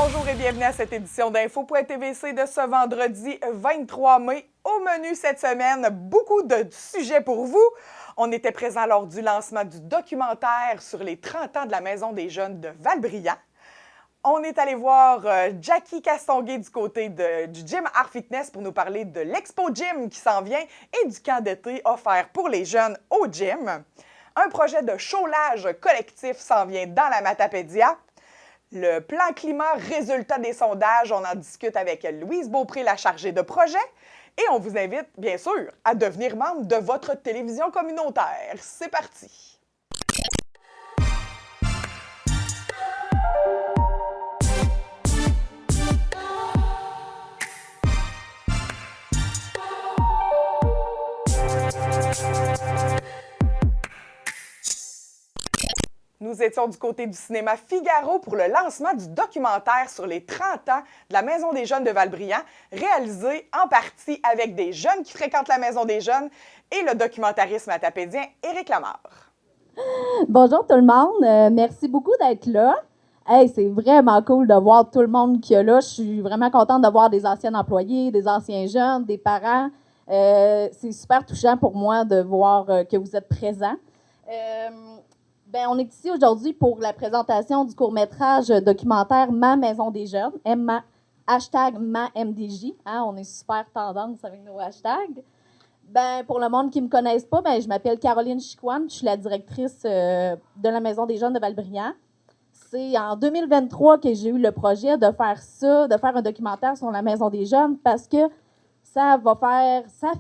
Bonjour et bienvenue à cette édition d'Info.tvc de ce vendredi 23 mai. Au menu cette semaine, beaucoup de sujets pour vous. On était présent lors du lancement du documentaire sur les 30 ans de la Maison des Jeunes de Val-Brillant. On est allé voir Jackie Castonguay du côté du Gym Art Fitness pour nous parler de l'Expo Gym qui s'en vient et du camp d'été offert pour les jeunes au gym. Un projet de chaulage collectif s'en vient dans la Matapédia. Le plan climat, résultat des sondages, on en discute avec Louise Beaupré, la chargée de projet. Et on vous invite, bien sûr, à devenir membre de votre télévision communautaire. C'est parti! Nous étions du côté du cinéma Figaro pour le lancement du documentaire sur les 30 ans de la Maison des Jeunes de Val-Brillant, réalisé en partie avec des jeunes qui fréquentent la Maison des Jeunes et le documentariste matapédien Éric Lamarre. Bonjour tout le monde, merci beaucoup d'être là. Hey, c'est vraiment cool de voir tout le monde qu'il y a là. Je suis vraiment contente de voir des anciens employés, des anciens jeunes, des parents. C'est super touchant pour moi de voir que vous êtes présents. On est ici aujourd'hui pour la présentation du court-métrage documentaire Ma Maison des Jeunes, hashtag MaMDJ. Hein, on est super tendance avec nos hashtags. Pour le monde qui ne me connaisse pas, je m'appelle Caroline Chicoine, je suis la directrice de la Maison des Jeunes de Val-Brillant. C'est en 2023 que j'ai eu le projet de faire ça, de faire un documentaire sur la Maison des Jeunes parce que ça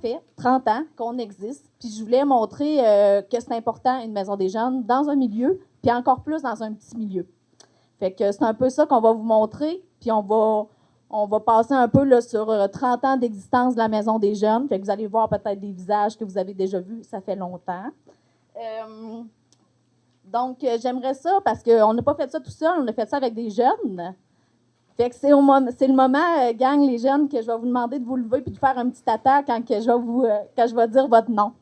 fait 30 ans qu'on existe. Puis je voulais montrer que c'est important, une Maison des Jeunes, dans un milieu, puis encore plus dans un petit milieu. Fait que c'est un peu ça qu'on va vous montrer, puis on va passer un peu là, sur 30 ans d'existence de la Maison des Jeunes. Fait que vous allez voir peut-être des visages que vous avez déjà vus, ça fait longtemps. J'aimerais ça parce qu'on n'a pas fait ça tout seul, on a fait ça avec des jeunes. Fait que c'est le moment, gang, les jeunes, que je vais vous demander de vous lever puis de faire un petit attaque quand je vais dire votre nom.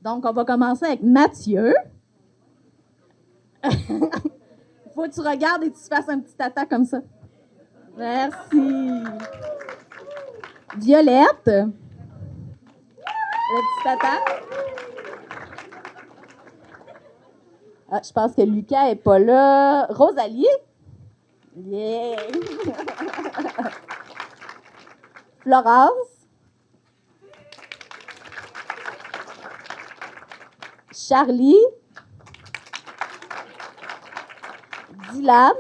Donc, on va commencer avec Mathieu. Faut que tu regardes et que tu fasses un petit attaque comme ça. Merci. Violette. Le petit attaque. Ah, je pense que Lucas n'est pas là. Rosalie. Yeah! Florence. Charlie. Dylan.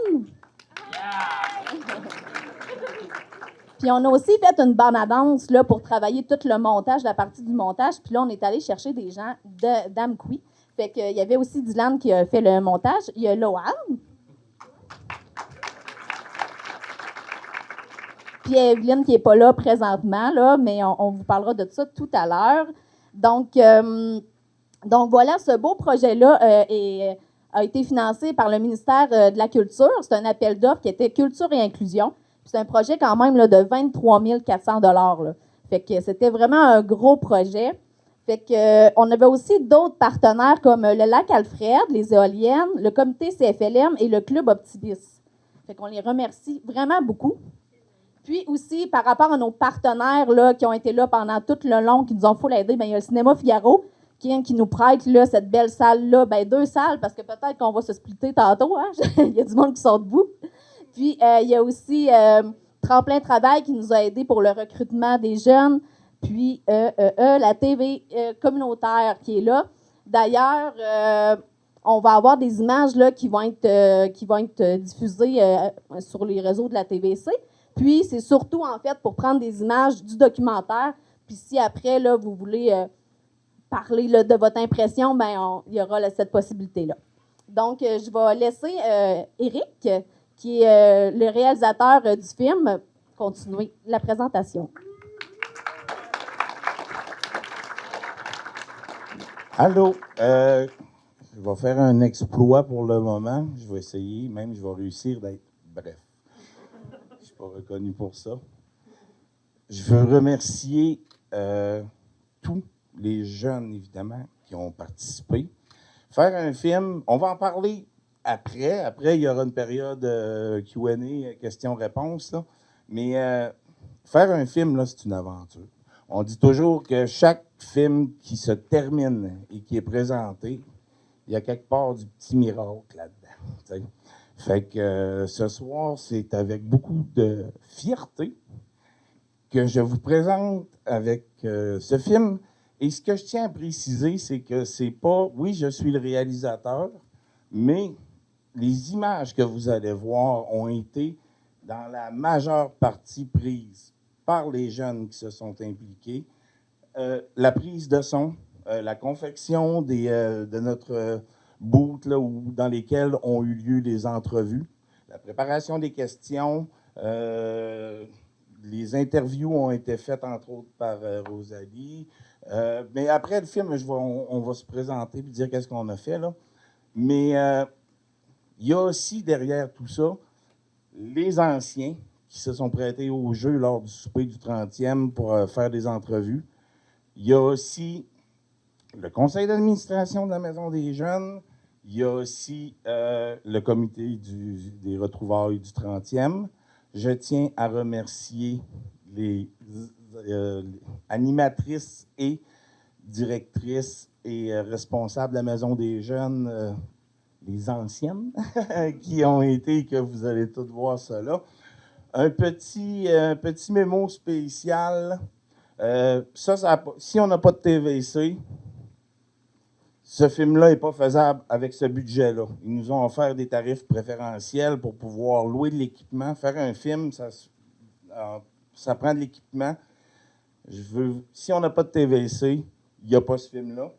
Puis on a aussi fait une bande-annonce là, pour travailler tout le montage, la partie du montage. Puis là, on est allé chercher des gens d'Amqui. Fait qu'il y avait aussi Dylan qui a fait le montage. Il y a Lohan. Puis Evelyne qui n'est pas là présentement, là, mais on vous parlera de ça tout à l'heure. Donc voilà, ce beau projet-là a été financé par le ministère de la Culture. C'est un appel d'offres qui était Culture et Inclusion. Puis c'est un projet quand même là, de 23 400 $. Fait que c'était vraiment un gros projet. Fait que on avait aussi d'autres partenaires comme le Lac Alfred, les éoliennes, le comité CFLM et le Club Optibis. Fait qu'on les remercie vraiment beaucoup. Puis aussi, par rapport à nos partenaires là, qui ont été là pendant tout le long, qui nous ont full aidé, il y a le Cinéma Figaro qui nous prête là, cette belle salle-là. 2 salles, parce que peut-être qu'on va se splitter tantôt. Hein? Il y a du monde qui sont debout. Puis, il y a aussi Tremplin Travail qui nous a aidés pour le recrutement des jeunes. Puis, la TV communautaire qui est là. D'ailleurs, on va avoir des images là, qui vont être diffusées sur les réseaux de la TVC. Puis, c'est surtout, en fait, pour prendre des images du documentaire. Puis, si après, là, vous voulez parler là, de votre impression, il y aura cette possibilité-là. Donc, je vais laisser Éric, qui est le réalisateur du film, continuer la présentation. Allô, je vais faire un exploit pour le moment. Je vais essayer, même je vais réussir d'être bref. Je ne suis pas reconnu pour ça. Je veux remercier tous les jeunes, évidemment, qui ont participé. Faire un film, on va en parler après. Après, il y aura une période Q&A, questions-réponses. Là. Mais faire un film, là, c'est une aventure. On dit toujours que chaque film qui se termine et qui est présenté, il y a quelque part du petit miracle là-dedans. T'sais. Fait que ce soir, c'est avec beaucoup de fierté que je vous présente avec ce film. Et ce que je tiens à préciser, c'est que c'est pas, oui, je suis le réalisateur, mais les images que vous allez voir ont été dans la majeure partie prises par les jeunes qui se sont impliqués. La prise de son, la confection de notre booth là, dans lesquels ont eu lieu les entrevues, la préparation des questions, les interviews ont été faites entre autres par Rosalie. Mais après le film, on va se présenter et dire qu'est-ce qu'on a fait là. Mais il y a aussi derrière tout ça les anciens qui se sont prêtés au jeu lors du souper du 30e pour faire des entrevues. Il y a aussi le conseil d'administration de la Maison des Jeunes. Il y a aussi le comité des retrouvailles du 30e. Je tiens à remercier les animatrices et directrices et responsables de la Maison des Jeunes, les anciennes, qui ont été, que vous allez toutes voir ça là. Un petit mémo spécial. Si on n'a pas de TVC, ce film-là n'est pas faisable avec ce budget-là. Ils nous ont offert des tarifs préférentiels pour pouvoir louer de l'équipement. Faire un film, ça prend de l'équipement. Si on n'a pas de TVC, il n'y a pas ce film-là.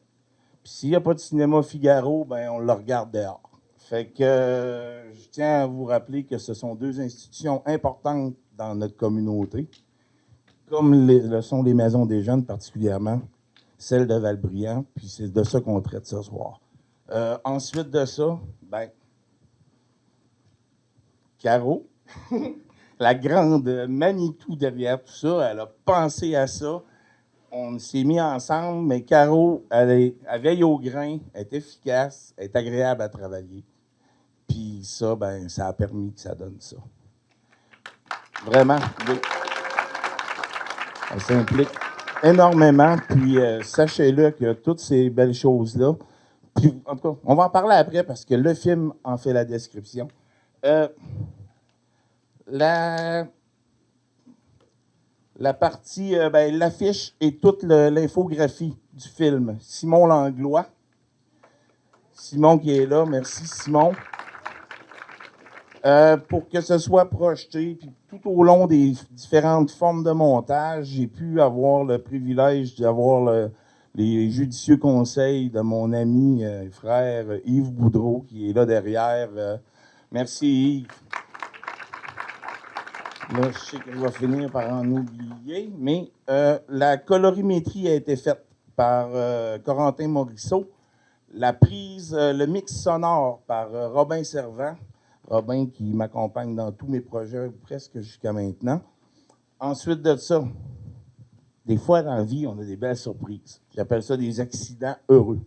Puis s'il n'y a pas de cinéma Figaro, ben on le regarde dehors. Fait que je tiens à vous rappeler que ce sont deux institutions importantes dans notre communauté, comme le sont les Maisons des Jeunes, particulièrement celle de Valbriand, puis c'est de ça qu'on traite ce soir. Ensuite de ça, ben, Caro, la grande Manitou derrière tout ça, elle a pensé à ça. On s'est mis ensemble, mais Caro, elle veille au grain, elle est efficace, elle est agréable à travailler. Puis ça, ben, ça a permis que ça donne ça. Vraiment, oui. Elle s'implique énormément, puis sachez-le que toutes ces belles choses-là, puis en tout cas, on va en parler après parce que le film en fait la description. La partie, ben, l'affiche et toute l'infographie du film. Simon Langlois. Simon qui est là, merci Simon. Pour que ce soit projeté, puis tout au long des différentes formes de montage, j'ai pu avoir le privilège d'avoir les judicieux conseils de mon ami frère Yves Boudreau, qui est là derrière. Merci Yves. Là, je sais que je vais finir par en oublier, mais la colorimétrie a été faite par Corentin Morisseau. La prise, le mix sonore par Robin Servant. Robin qui m'accompagne dans tous mes projets presque jusqu'à maintenant. Ensuite de ça, des fois dans la vie, on a des belles surprises. J'appelle ça des accidents heureux.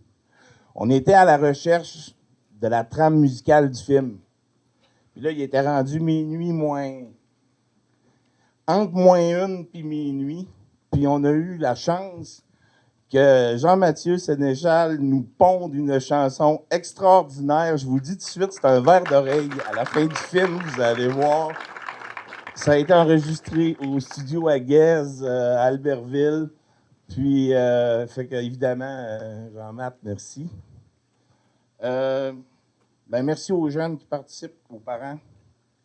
On était à la recherche de la trame musicale du film. Puis là, il était rendu minuit moins... Entre moins une puis minuit. Puis on a eu la chance que Jean-Mathieu Sénéchal nous ponde une chanson extraordinaire. Je vous dis tout de suite, c'est un verre d'oreille. À la fin du film, vous allez voir. Ça a été enregistré au studio à Guèze, à Albertville. Puis, fait que, évidemment, Jean-Math, merci. Ben, merci aux jeunes qui participent, aux parents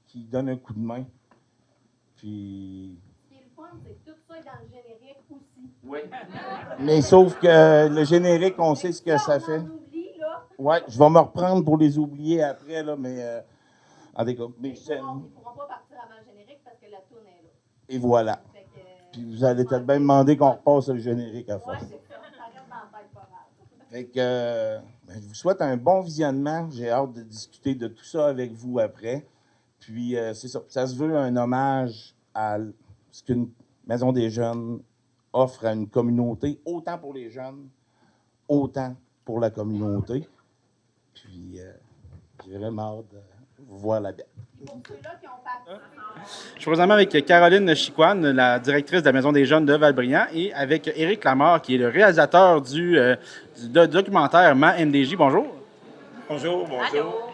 qui donnent un coup de main. Puis... Ce qui est le fun, c'est que tout ça est dans le générique aussi. Oui. Mais sauf que le générique, on sait ce que ça fait. Oui, je vais me reprendre pour les oublier après, là, mais en tout cas. Mais ils ne pourront pas partir avant le générique parce que la tourne est là. Et voilà. Puis vous allez peut-être bien demander qu'on repasse le générique à force. Oui, c'est ça. Ça reste dans la tête pas mal. Fait que ben, je vous souhaite un bon visionnement. J'ai hâte de discuter de tout ça avec vous après. Puis c'est ça. Ça se veut un hommage à ce qu'une Maison des Jeunes offre à une communauté, autant pour les jeunes, autant pour la communauté. Puis J'ai vraiment hâte de vous voir la bête. Je suis présentement avec Caroline Chicoine, la directrice de la Maison des Jeunes de Val-Brillant, et avec Éric Lamarre, qui est le réalisateur du documentaire Ma MDJ. Bonjour. Bonjour, bonjour.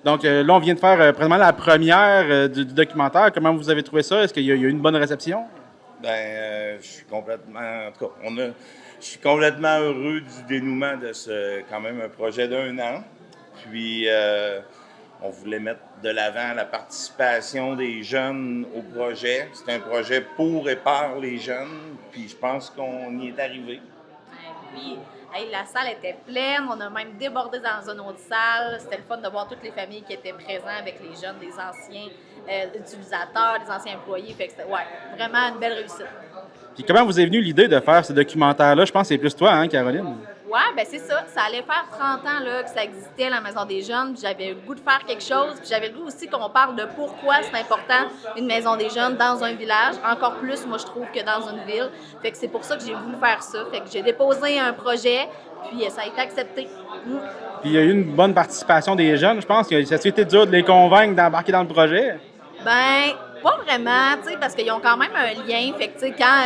Donc là, on vient de faire présentement la première du documentaire. Comment vous avez trouvé ça? Est-ce qu'il y a eu une bonne réception? Je suis complètement, en tout cas, je suis complètement heureux du dénouement de quand même, un projet d'1 an. Puis, on voulait mettre de l'avant la participation des jeunes au projet. C'est un projet pour et par les jeunes, puis je pense qu'on y est arrivé. Oui. Hey, la salle était pleine, on a même débordé dans une autre salle. C'était le fun de voir toutes les familles qui étaient présentes avec les jeunes, des anciens utilisateurs, des anciens employés. Fait que c'était vraiment une belle réussite. Puis comment vous est venue l'idée de faire ce documentaire-là? Je pense que c'est plus toi, hein, Caroline? Oui, bien c'est ça. Ça allait faire 30 ans là, que ça existait, la Maison des Jeunes. Puis j'avais le goût de faire quelque chose. Puis j'avais le goût aussi qu'on parle de pourquoi c'est important une Maison des Jeunes dans un village. Encore plus, moi, je trouve, que dans une ville. Fait que c'est pour ça que j'ai voulu faire ça. Fait que j'ai déposé un projet, puis ça a été accepté. Puis il y a eu une bonne participation des jeunes. Je pense que ça a été dur de les convaincre d'embarquer dans le projet. Ben, pas vraiment, tu sais, parce qu'ils ont quand même un lien. Fait que, tu sais, quand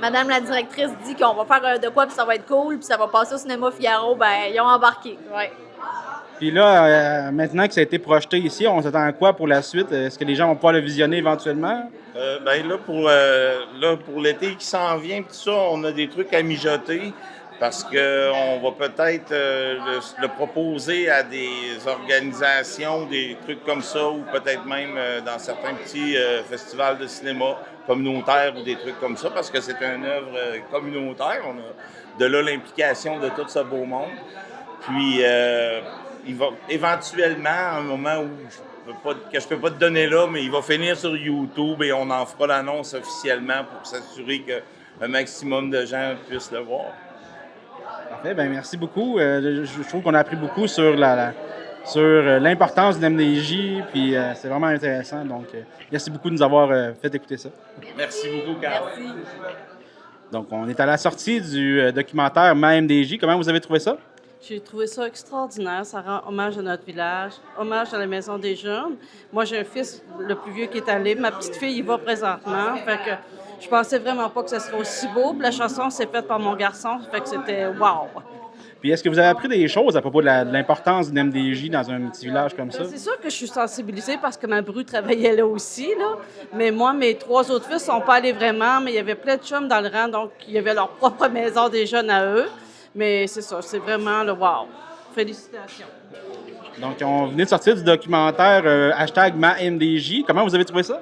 Madame la directrice dit qu'on va faire de quoi, puis ça va être cool, puis ça va passer au cinéma Figaro, ben, ils ont embarqué. Ouais. Puis là, maintenant que ça a été projeté ici, on s'attend à quoi pour la suite? Est-ce que les gens vont pouvoir le visionner éventuellement? Là, pour l'été qui s'en vient, puis tout ça, on a des trucs à mijoter. Parce qu'on va peut-être le proposer à des organisations, des trucs comme ça, ou peut-être même dans certains petits festivals de cinéma communautaires ou des trucs comme ça, parce que c'est une œuvre communautaire. On a de là l'implication de tout ce beau monde. Puis, il va éventuellement, à un moment où je peux pas te donner là, mais il va finir sur YouTube et on en fera l'annonce officiellement pour s'assurer qu'un maximum de gens puissent le voir. Parfait, bien, merci beaucoup. Je trouve qu'on a appris beaucoup sur l'importance de l'MDJ, puis c'est vraiment intéressant. Donc, merci beaucoup de nous avoir fait écouter ça. Merci beaucoup, Carole. Merci. Donc, on est à la sortie du documentaire Ma MDJ. Comment vous avez trouvé ça? J'ai trouvé ça extraordinaire. Ça rend hommage à notre village, hommage à la Maison des Jeunes. Moi, j'ai un fils, le plus vieux, qui est allé. Ma petite fille y va présentement. Fait que je pensais vraiment pas que ce serait aussi beau. Puis la chanson s'est faite par mon garçon. Fait que c'était wow! Puis est-ce que vous avez appris des choses à propos de l'importance d'une MDJ dans un petit village comme ça? C'est sûr que je suis sensibilisée parce que ma bru travaillait là aussi, là. Mais moi, mes 3 autres fils sont pas allés vraiment, mais il y avait plein de chums dans le rang, donc il y avait leur propre maison des jeunes à eux. Mais c'est ça, c'est vraiment le wow. Félicitations. Donc, on venait de sortir du documentaire hashtag MaMDJ. Comment vous avez trouvé ça?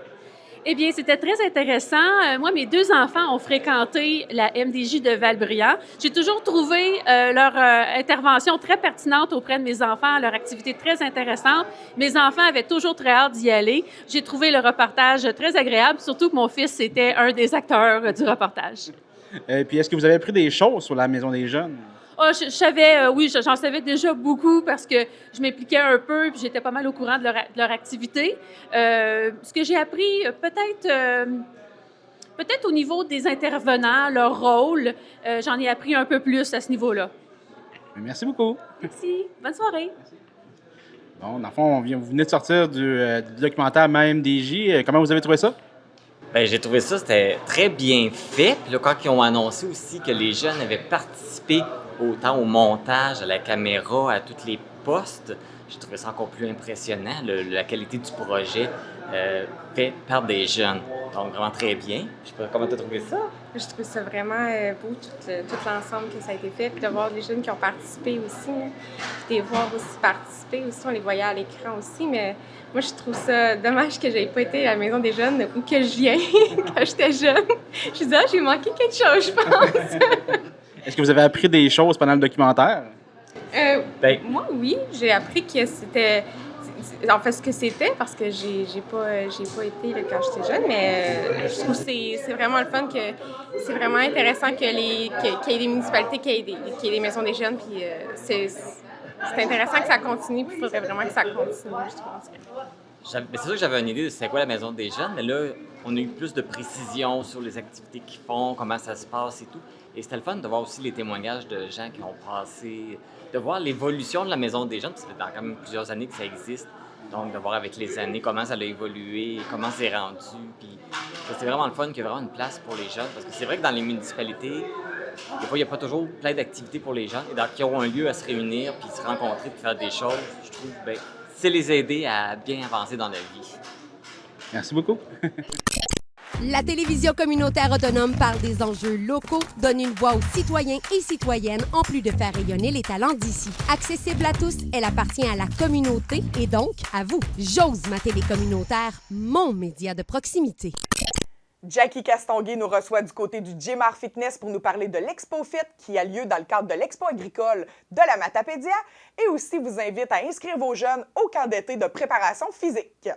Eh bien, c'était très intéressant. Moi, mes 2 enfants ont fréquenté la MDJ de Val-Brillant. J'ai toujours trouvé leur intervention très pertinente auprès de mes enfants, leur activité très intéressante. Mes enfants avaient toujours très hâte d'y aller. J'ai trouvé le reportage très agréable, surtout que mon fils était un des acteurs du reportage. Puis, est-ce que vous avez appris des choses sur la Maison des Jeunes? Oh, je savais, oui, j'en savais déjà beaucoup parce que je m'impliquais un peu puis j'étais pas mal au courant de leur activité. Ce que j'ai appris, peut-être au niveau des intervenants, leur rôle, j'en ai appris un peu plus à ce niveau-là. Merci beaucoup. Merci. Bonne soirée. Bon, dans le fond, vous venez de sortir du documentaire MaMDJ. Comment vous avez trouvé ça? Bien, j'ai trouvé ça, c'était très bien fait. Puis là, quand ils ont annoncé aussi que les jeunes avaient participé autant au montage, à la caméra, à tous les postes, j'ai trouvé ça encore plus impressionnant, la qualité du projet fait par des jeunes. Donc, vraiment très bien. Je sais pas comment tu as trouvé ça? Je trouve ça vraiment beau, tout l'ensemble que ça a été fait. Puis de voir les jeunes qui ont participé aussi. Hein. Puis de les voir aussi participer aussi. On les voyait à l'écran aussi. Mais moi, je trouve ça dommage que j'aie pas été à la Maison des Jeunes où que je viens quand j'étais jeune. Je disais, j'ai manqué quelque chose, je pense. Est-ce que vous avez appris des choses pendant le documentaire? Moi, oui. J'ai appris que c'était... En fait, ce que c'était, parce que j'ai pas été là, quand j'étais jeune, mais je trouve que c'est vraiment le fun, que c'est vraiment intéressant qu'il y ait des municipalités, qu'il y ait des maisons des jeunes, puis c'est intéressant que ça continue, puis il faudrait vraiment que ça continue, je trouve. c'est sûr que j'avais une idée de c'était quoi la maison des jeunes, mais là, on a eu plus de précision sur les activités qu'ils font, comment ça se passe et tout. Et c'était le fun de voir aussi les témoignages de gens qui ont passé, de voir l'évolution de la maison des jeunes, parce que ça fait quand même plusieurs années que ça existe. Donc, de voir avec les années comment ça a évolué, comment c'est rendu. Puis, c'est vraiment le fun qu'il y ait vraiment une place pour les jeunes, parce que c'est vrai que dans les municipalités, des fois, il n'y a pas toujours plein d'activités pour les jeunes. Et donc, qui auront un lieu à se réunir, puis se rencontrer, puis faire des choses, je trouve, bien, c'est les aider à bien avancer dans la vie. Merci beaucoup. La télévision communautaire autonome parle des enjeux locaux, donne une voix aux citoyens et citoyennes, en plus de faire rayonner les talents d'ici. Accessible à tous, elle appartient à la communauté et donc à vous. J'ose ma télé communautaire, mon média de proximité. Jackie Castonguay nous reçoit du côté du Gym Art Fitness pour nous parler de l'Expo Fit qui a lieu dans le cadre de l'Expo agricole de la Matapédia et aussi vous invite à inscrire vos jeunes au camp d'été de préparation physique.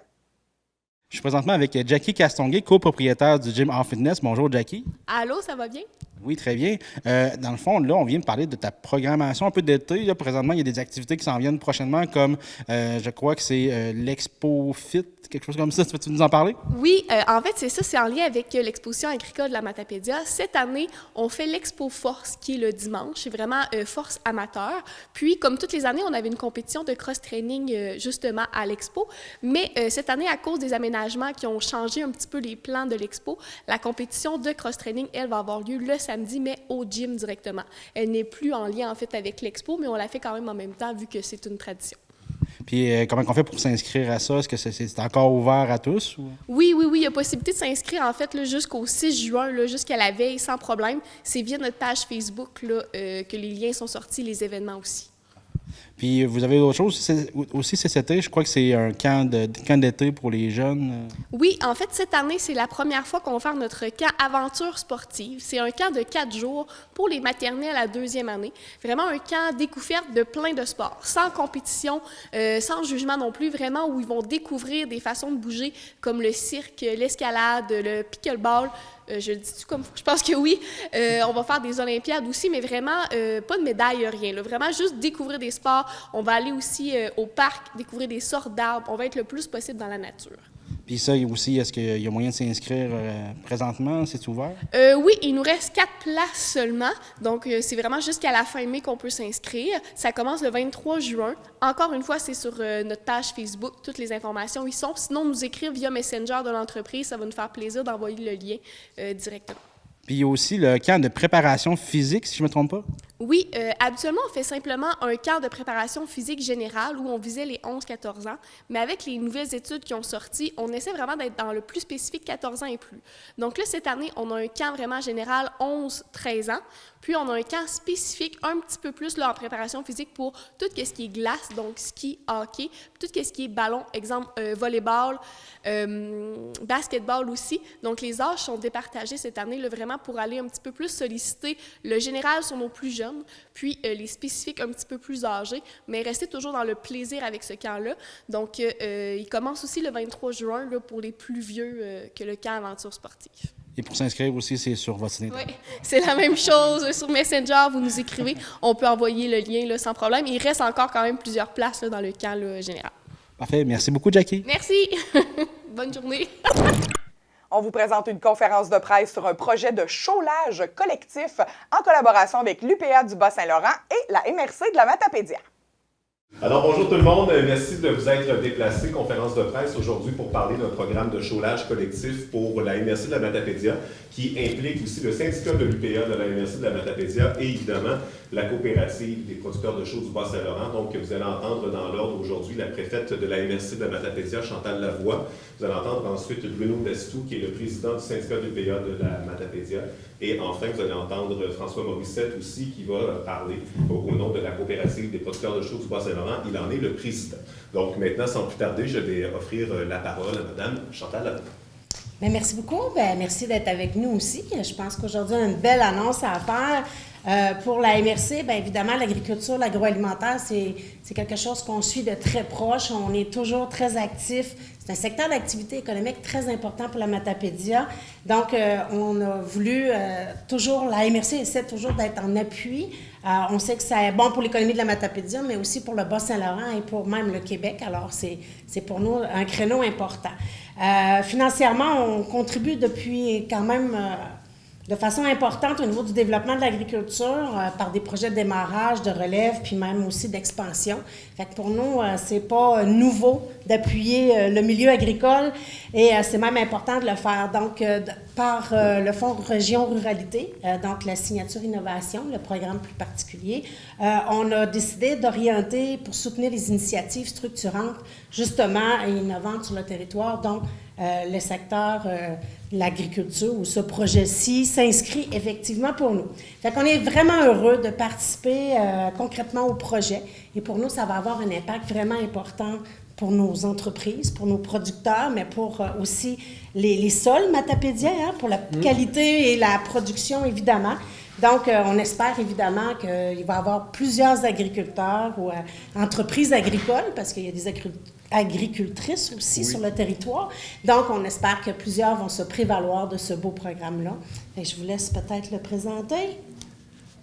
Je suis présentement avec Jackie Castonguay, copropriétaire du Gym Art Fitness. Bonjour, Jackie. Allô, ça va bien? Oui, très bien. Dans le fond, là, on vient de parler de ta programmation un peu d'été. Là, présentement, il y a des activités qui s'en viennent prochainement, comme je crois que c'est l'Expo Fit, quelque chose comme ça. Peux-tu nous en parler? Oui, en fait, c'est ça, c'est en lien avec l'exposition agricole de la Matapédia. Cette année, on fait l'Expo Force, qui est le dimanche. C'est vraiment force amateur. Puis, comme toutes les années, on avait une compétition de cross-training, justement, à l'Expo. Mais cette année, à cause des aménagements qui ont changé un petit peu les plans de l'Expo, la compétition de cross-training, elle, va avoir lieu le samedi, mais au gym directement. Elle n'est plus en lien, en fait, avec l'Expo, mais on la fait quand même en même temps, vu que c'est une tradition. Puis, comment on fait pour s'inscrire à ça? Est-ce que c'est encore ouvert à tous? Ou? Oui, il y a possibilité de s'inscrire, en fait, là, jusqu'au 6 juin, là, jusqu'à la veille, sans problème. C'est via notre page Facebook là, que les liens sont sortis, les événements aussi. Puis, vous avez autre chose aussi cet été? Je crois que c'est un camp d'été pour les jeunes. Oui, en fait, cette année, c'est la première fois qu'on va faire notre camp aventure sportive. C'est un camp de 4 jours pour les maternelles à 2e année. Vraiment un camp découverte de plein de sports, sans compétition, sans jugement non plus, vraiment où ils vont découvrir des façons de bouger comme le cirque, l'escalade, le pickleball. Je le dis-tu comme je pense que oui. On va faire des Olympiades aussi, mais vraiment pas de médaille, rien. Là. Vraiment juste découvrir des sports. On va aller aussi au parc, découvrir des sortes d'arbres. On va être le plus possible dans la nature. Puis ça aussi, est-ce qu'il y a moyen de s'inscrire présentement? C'est ouvert? Oui, il nous reste 4 places seulement. Donc, c'est vraiment jusqu'à la fin mai qu'on peut s'inscrire. Ça commence le 23 juin. Encore une fois, c'est sur notre page Facebook. Toutes les informations y sont. Sinon, nous écrire via Messenger de l'entreprise. Ça va nous faire plaisir d'envoyer le lien directement. Puis il y a aussi le camp de préparation physique, si je ne me trompe pas? Oui, habituellement, on fait simplement un camp de préparation physique générale où on visait les 11-14 ans. Mais avec les nouvelles études qui ont sorti, on essaie vraiment d'être dans le plus spécifique 14 ans et plus. Donc là, cette année, on a un camp vraiment général 11-13 ans. Puis on a un camp spécifique un petit peu plus là, en préparation physique pour tout ce qui est glace, donc ski, hockey, puis tout ce qui est ballon, exemple volleyball, basketball aussi. Donc les âges sont départagés cette année là, vraiment pour aller un petit peu plus solliciter le général sur nos plus jeunes, puis les spécifiques un petit peu plus âgés, mais rester toujours dans le plaisir avec ce camp-là. Donc il commence aussi le 23 juin là, pour les plus vieux que le camp aventure sportive. Et pour s'inscrire aussi, c'est sur votre site Internet. Oui, c'est la même chose. Sur Messenger, vous nous écrivez. On peut envoyer le lien là, sans problème. Il reste encore quand même plusieurs places là, dans le camp là, général. Parfait. Merci beaucoup, Jackie. Merci. Bonne journée. On vous présente une conférence de presse sur un projet de chaulage collectif en collaboration avec l'UPA du Bas-Saint-Laurent et la MRC de la Matapédia. Alors bonjour tout le monde, merci de vous être déplacé, conférence de presse aujourd'hui pour parler d'un programme de chaulage collectif pour la MRC de la Matapédia qui implique aussi le syndicat de l'UPA de la MRC de la Matapédia et évidemment la coopérative des producteurs de chaux du Bas-Saint-Laurent. Donc vous allez entendre dans l'ordre aujourd'hui la préfète de la MRC de la Matapédia, Chantal Lavoie. Vous allez entendre ensuite Bruno Destou qui est le président du syndicat de l'UPA de la Matapédia. Et enfin, vous allez entendre François Morissette aussi qui va parler au nom de la coopérative des producteurs de chaux du Bas-Saint-Laurent. Il en est le président. Donc maintenant, sans plus tarder, je vais offrir la parole à Mme Chantal Lavoie. Bien, merci beaucoup. Bien, merci d'être avec nous aussi. Je pense qu'aujourd'hui, on a une belle annonce à faire. Pour la MRC, bien évidemment, l'agriculture, l'agroalimentaire, c'est quelque chose qu'on suit de très proche. On est toujours très actif. C'est un secteur d'activité économique très important pour la Matapédia. Donc, on a voulu toujours, la MRC essaie toujours d'être en appui. On sait que c'est bon pour l'économie de la Matapédia, mais aussi pour le Bas-Saint-Laurent et pour même le Québec. Alors, c'est pour nous un créneau important. Financièrement, on contribue depuis quand même de façon importante au niveau du développement de l'agriculture par des projets de démarrage, de relève, puis même aussi d'expansion. Fait que pour nous, c'est pas nouveau d'appuyer le milieu agricole et c'est même important de le faire. Donc, par le Fonds Région Ruralité, donc la signature innovation, le programme plus particulier, on a décidé d'orienter pour soutenir les initiatives structurantes, justement, et innovantes sur le territoire, donc le secteur de l'agriculture, où ce projet-ci s'inscrit effectivement pour nous. Fait qu'on est vraiment heureux de participer concrètement au projet. Et pour nous, ça va avoir un impact vraiment important pour nos entreprises, pour nos producteurs, mais pour aussi les sols matapédiens, hein, pour la qualité et la production, évidemment. Donc, on espère évidemment qu'il va y avoir plusieurs agriculteurs ou entreprises agricoles, parce qu'il y a des agricultrices aussi sur le territoire. Donc, on espère que plusieurs vont se prévaloir de ce beau programme-là. Et je vous laisse peut-être le présenter.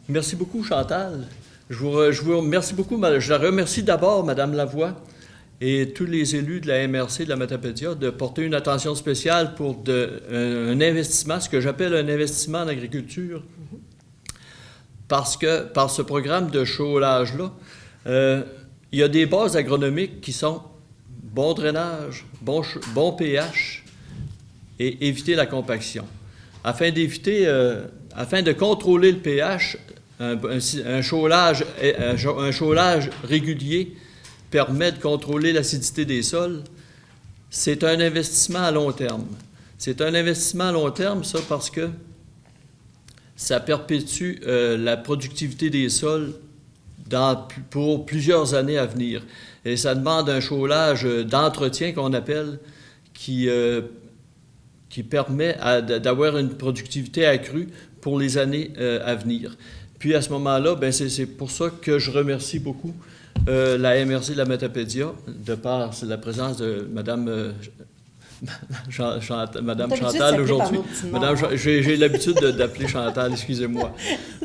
Merci beaucoup, Chantal. Je vous remercie beaucoup. Je la remercie d'abord, Mme Lavoie, et tous les élus de la MRC de la Matapédia de porter une attention spéciale pour un investissement, ce que j'appelle un investissement en agriculture, parce que par ce programme de chaulage-là, il y a des bases agronomiques qui sont bon drainage, bon pH et éviter la compaction. Afin de contrôler le pH, un chaulage régulier permet de contrôler l'acidité des sols. C'est un investissement à long terme. C'est un investissement à long terme, ça, parce que ça perpétue la productivité des sols pour plusieurs années à venir. Et ça demande un chaulage d'entretien qu'on appelle qui permet d'avoir une productivité accrue pour les années à venir. Puis à ce moment-là, ben c'est pour ça que je remercie beaucoup la MRC de la Matapédia, de par la présence de Mme Chantal aujourd'hui. J'ai l'habitude d'appeler Chantal, excusez-moi.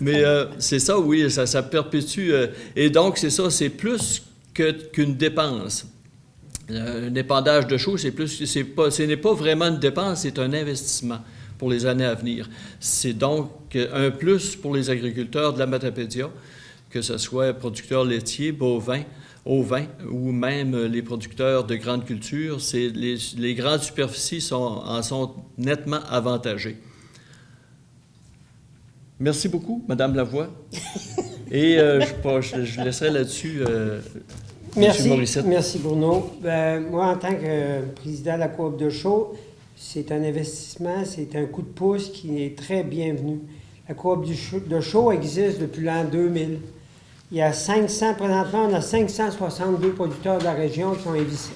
Mais c'est ça, oui, ça perpétue. Et donc, c'est ça, c'est plus qu'une dépense. Un épandage de chaux, ce n'est pas vraiment une dépense, c'est un investissement pour les années à venir. C'est donc un plus pour les agriculteurs de la Matapédia, que ce soit producteurs laitiers, bovins, ovins ou même les producteurs de grandes cultures. Les grandes superficies en sont nettement avantagées. Merci beaucoup, Mme Lavoie. Et je laisserai là-dessus Merci, Morissette. merci Bruno. Moi, en tant que président de la Coop de Chaux, c'est un investissement, c'est un coup de pouce qui est très bienvenu. La Coop de Chaux existe depuis l'an 2000. Il y a présentement, on a 562 producteurs de la région qui ont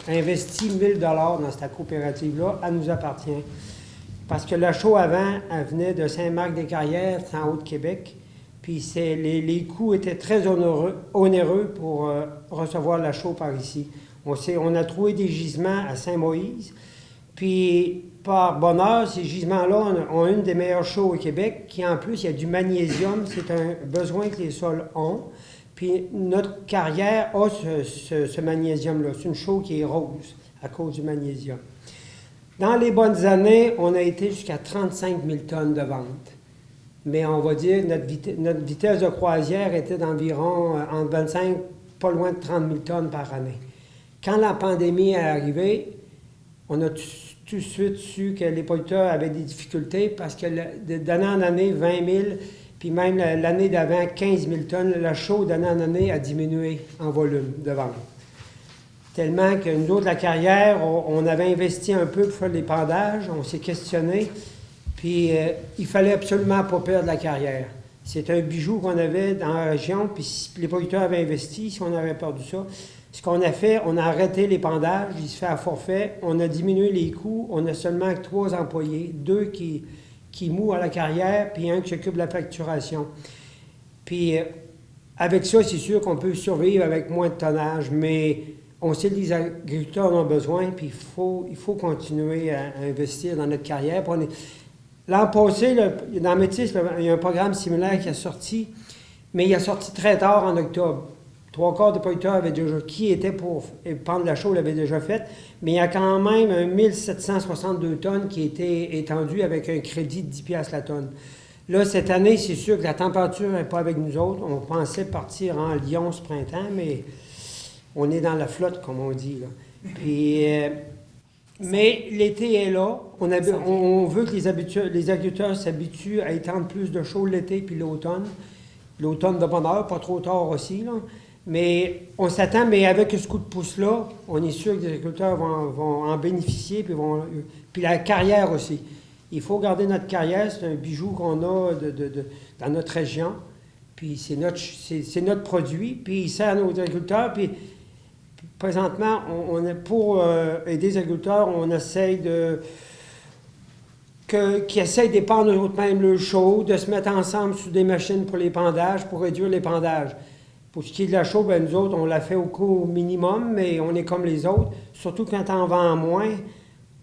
investi 1 000 $ dans cette coopérative-là. Elle nous appartient. Parce que la Chaux avant, elle venait de Saint-Marc-des-Carrières, c'est en Haut-de-Québec. Puis les coûts étaient très onéreux pour recevoir la Chaux par ici. On a trouvé des gisements à Saint-Moïse. Puis, par bonheur, ces gisements-là ont une des meilleures chaux au Québec, qui en plus, il y a du magnésium. C'est un besoin que les sols ont. Puis, notre carrière a ce magnésium-là. C'est une chaux qui est rose à cause du magnésium. Dans les bonnes années, on a été jusqu'à 35 000 tonnes de vente. Mais on va dire que notre vitesse de croisière était d'environ entre 25, pas loin de 30 000 tonnes par année. Quand la pandémie est arrivée, on a tout de suite su que les producteurs avaient des difficultés parce que d'année en année, 20 000, puis même l'année d'avant, 15 000 tonnes, la chaux d'année en année a diminué en volume de vente. Tellement que nous autres, la carrière, on avait investi un peu pour faire l'épandage, on s'est questionné. Puis, il fallait absolument pas perdre la carrière. C'est un bijou qu'on avait dans la région, puis si les producteurs avaient investi, si on avait perdu ça, ce qu'on a fait, on a arrêté l'épandage, il se fait à forfait, on a diminué les coûts, on a seulement 3 employés, 2 qui mouent à la carrière, puis 1 qui s'occupe de la facturation. Puis avec ça, c'est sûr qu'on peut survivre avec moins de tonnage, mais on sait que les agriculteurs en ont besoin, puis il faut continuer à investir dans notre carrière. L'an passé, dans Métis, il y a un programme similaire qui a sorti, mais il a sorti très tard en octobre. 3/4 des producteurs avaient déjà, qui étaient pour prendre la chaux l'avaient déjà fait, mais il y a quand même 1762 tonnes qui étaient étendues avec un crédit de 10 $ la tonne. Là, cette année, c'est sûr que la température n'est pas avec nous autres. On pensait partir en Lyon ce printemps, mais on est dans la flotte, comme on dit. Là. Puis, mais l'été est là. On veut que les agriculteurs s'habituent à étendre plus de chaux l'été puis l'automne. L'automne de bonne heure, pas trop tard aussi. Là. Mais on s'attend, mais avec ce coup de pouce-là, on est sûr que les agriculteurs vont en bénéficier, puis la carrière aussi. Il faut garder notre carrière, c'est un bijou qu'on a dans notre région, puis c'est notre produit, puis il sert à nos agriculteurs, puis présentement, pour aider les agriculteurs, on essaye qui essayent d'épandre eux-mêmes le chaux, de se mettre ensemble sur des machines pour l'épandage, pour réduire l'épandage. Pour ce qui est de la chaux, bien, nous autres, on l'a fait au coût minimum, mais on est comme les autres. Surtout quand on vend moins,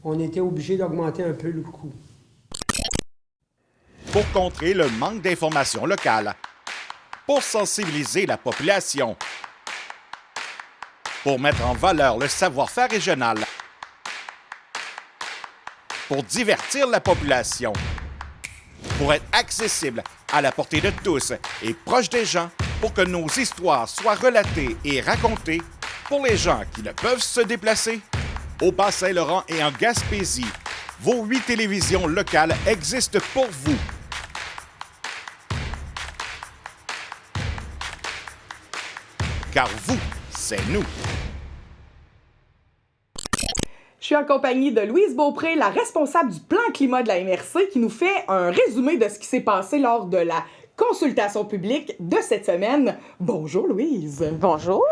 on était obligé d'augmenter un peu le coût. Pour contrer le manque d'informations locales, pour sensibiliser la population, pour mettre en valeur le savoir-faire régional, pour divertir la population, pour être accessible à la portée de tous et proche des gens, pour que nos histoires soient relatées et racontées pour les gens qui ne peuvent se déplacer. Au Bas-Saint-Laurent et en Gaspésie, vos 8 télévisions locales existent pour vous. Car vous, c'est nous. Je suis en compagnie de Louise Beaupré, la responsable du plan climat de la MRC, qui nous fait un résumé de ce qui s'est passé lors de la consultation publique de cette semaine. Bonjour Louise. Bonjour.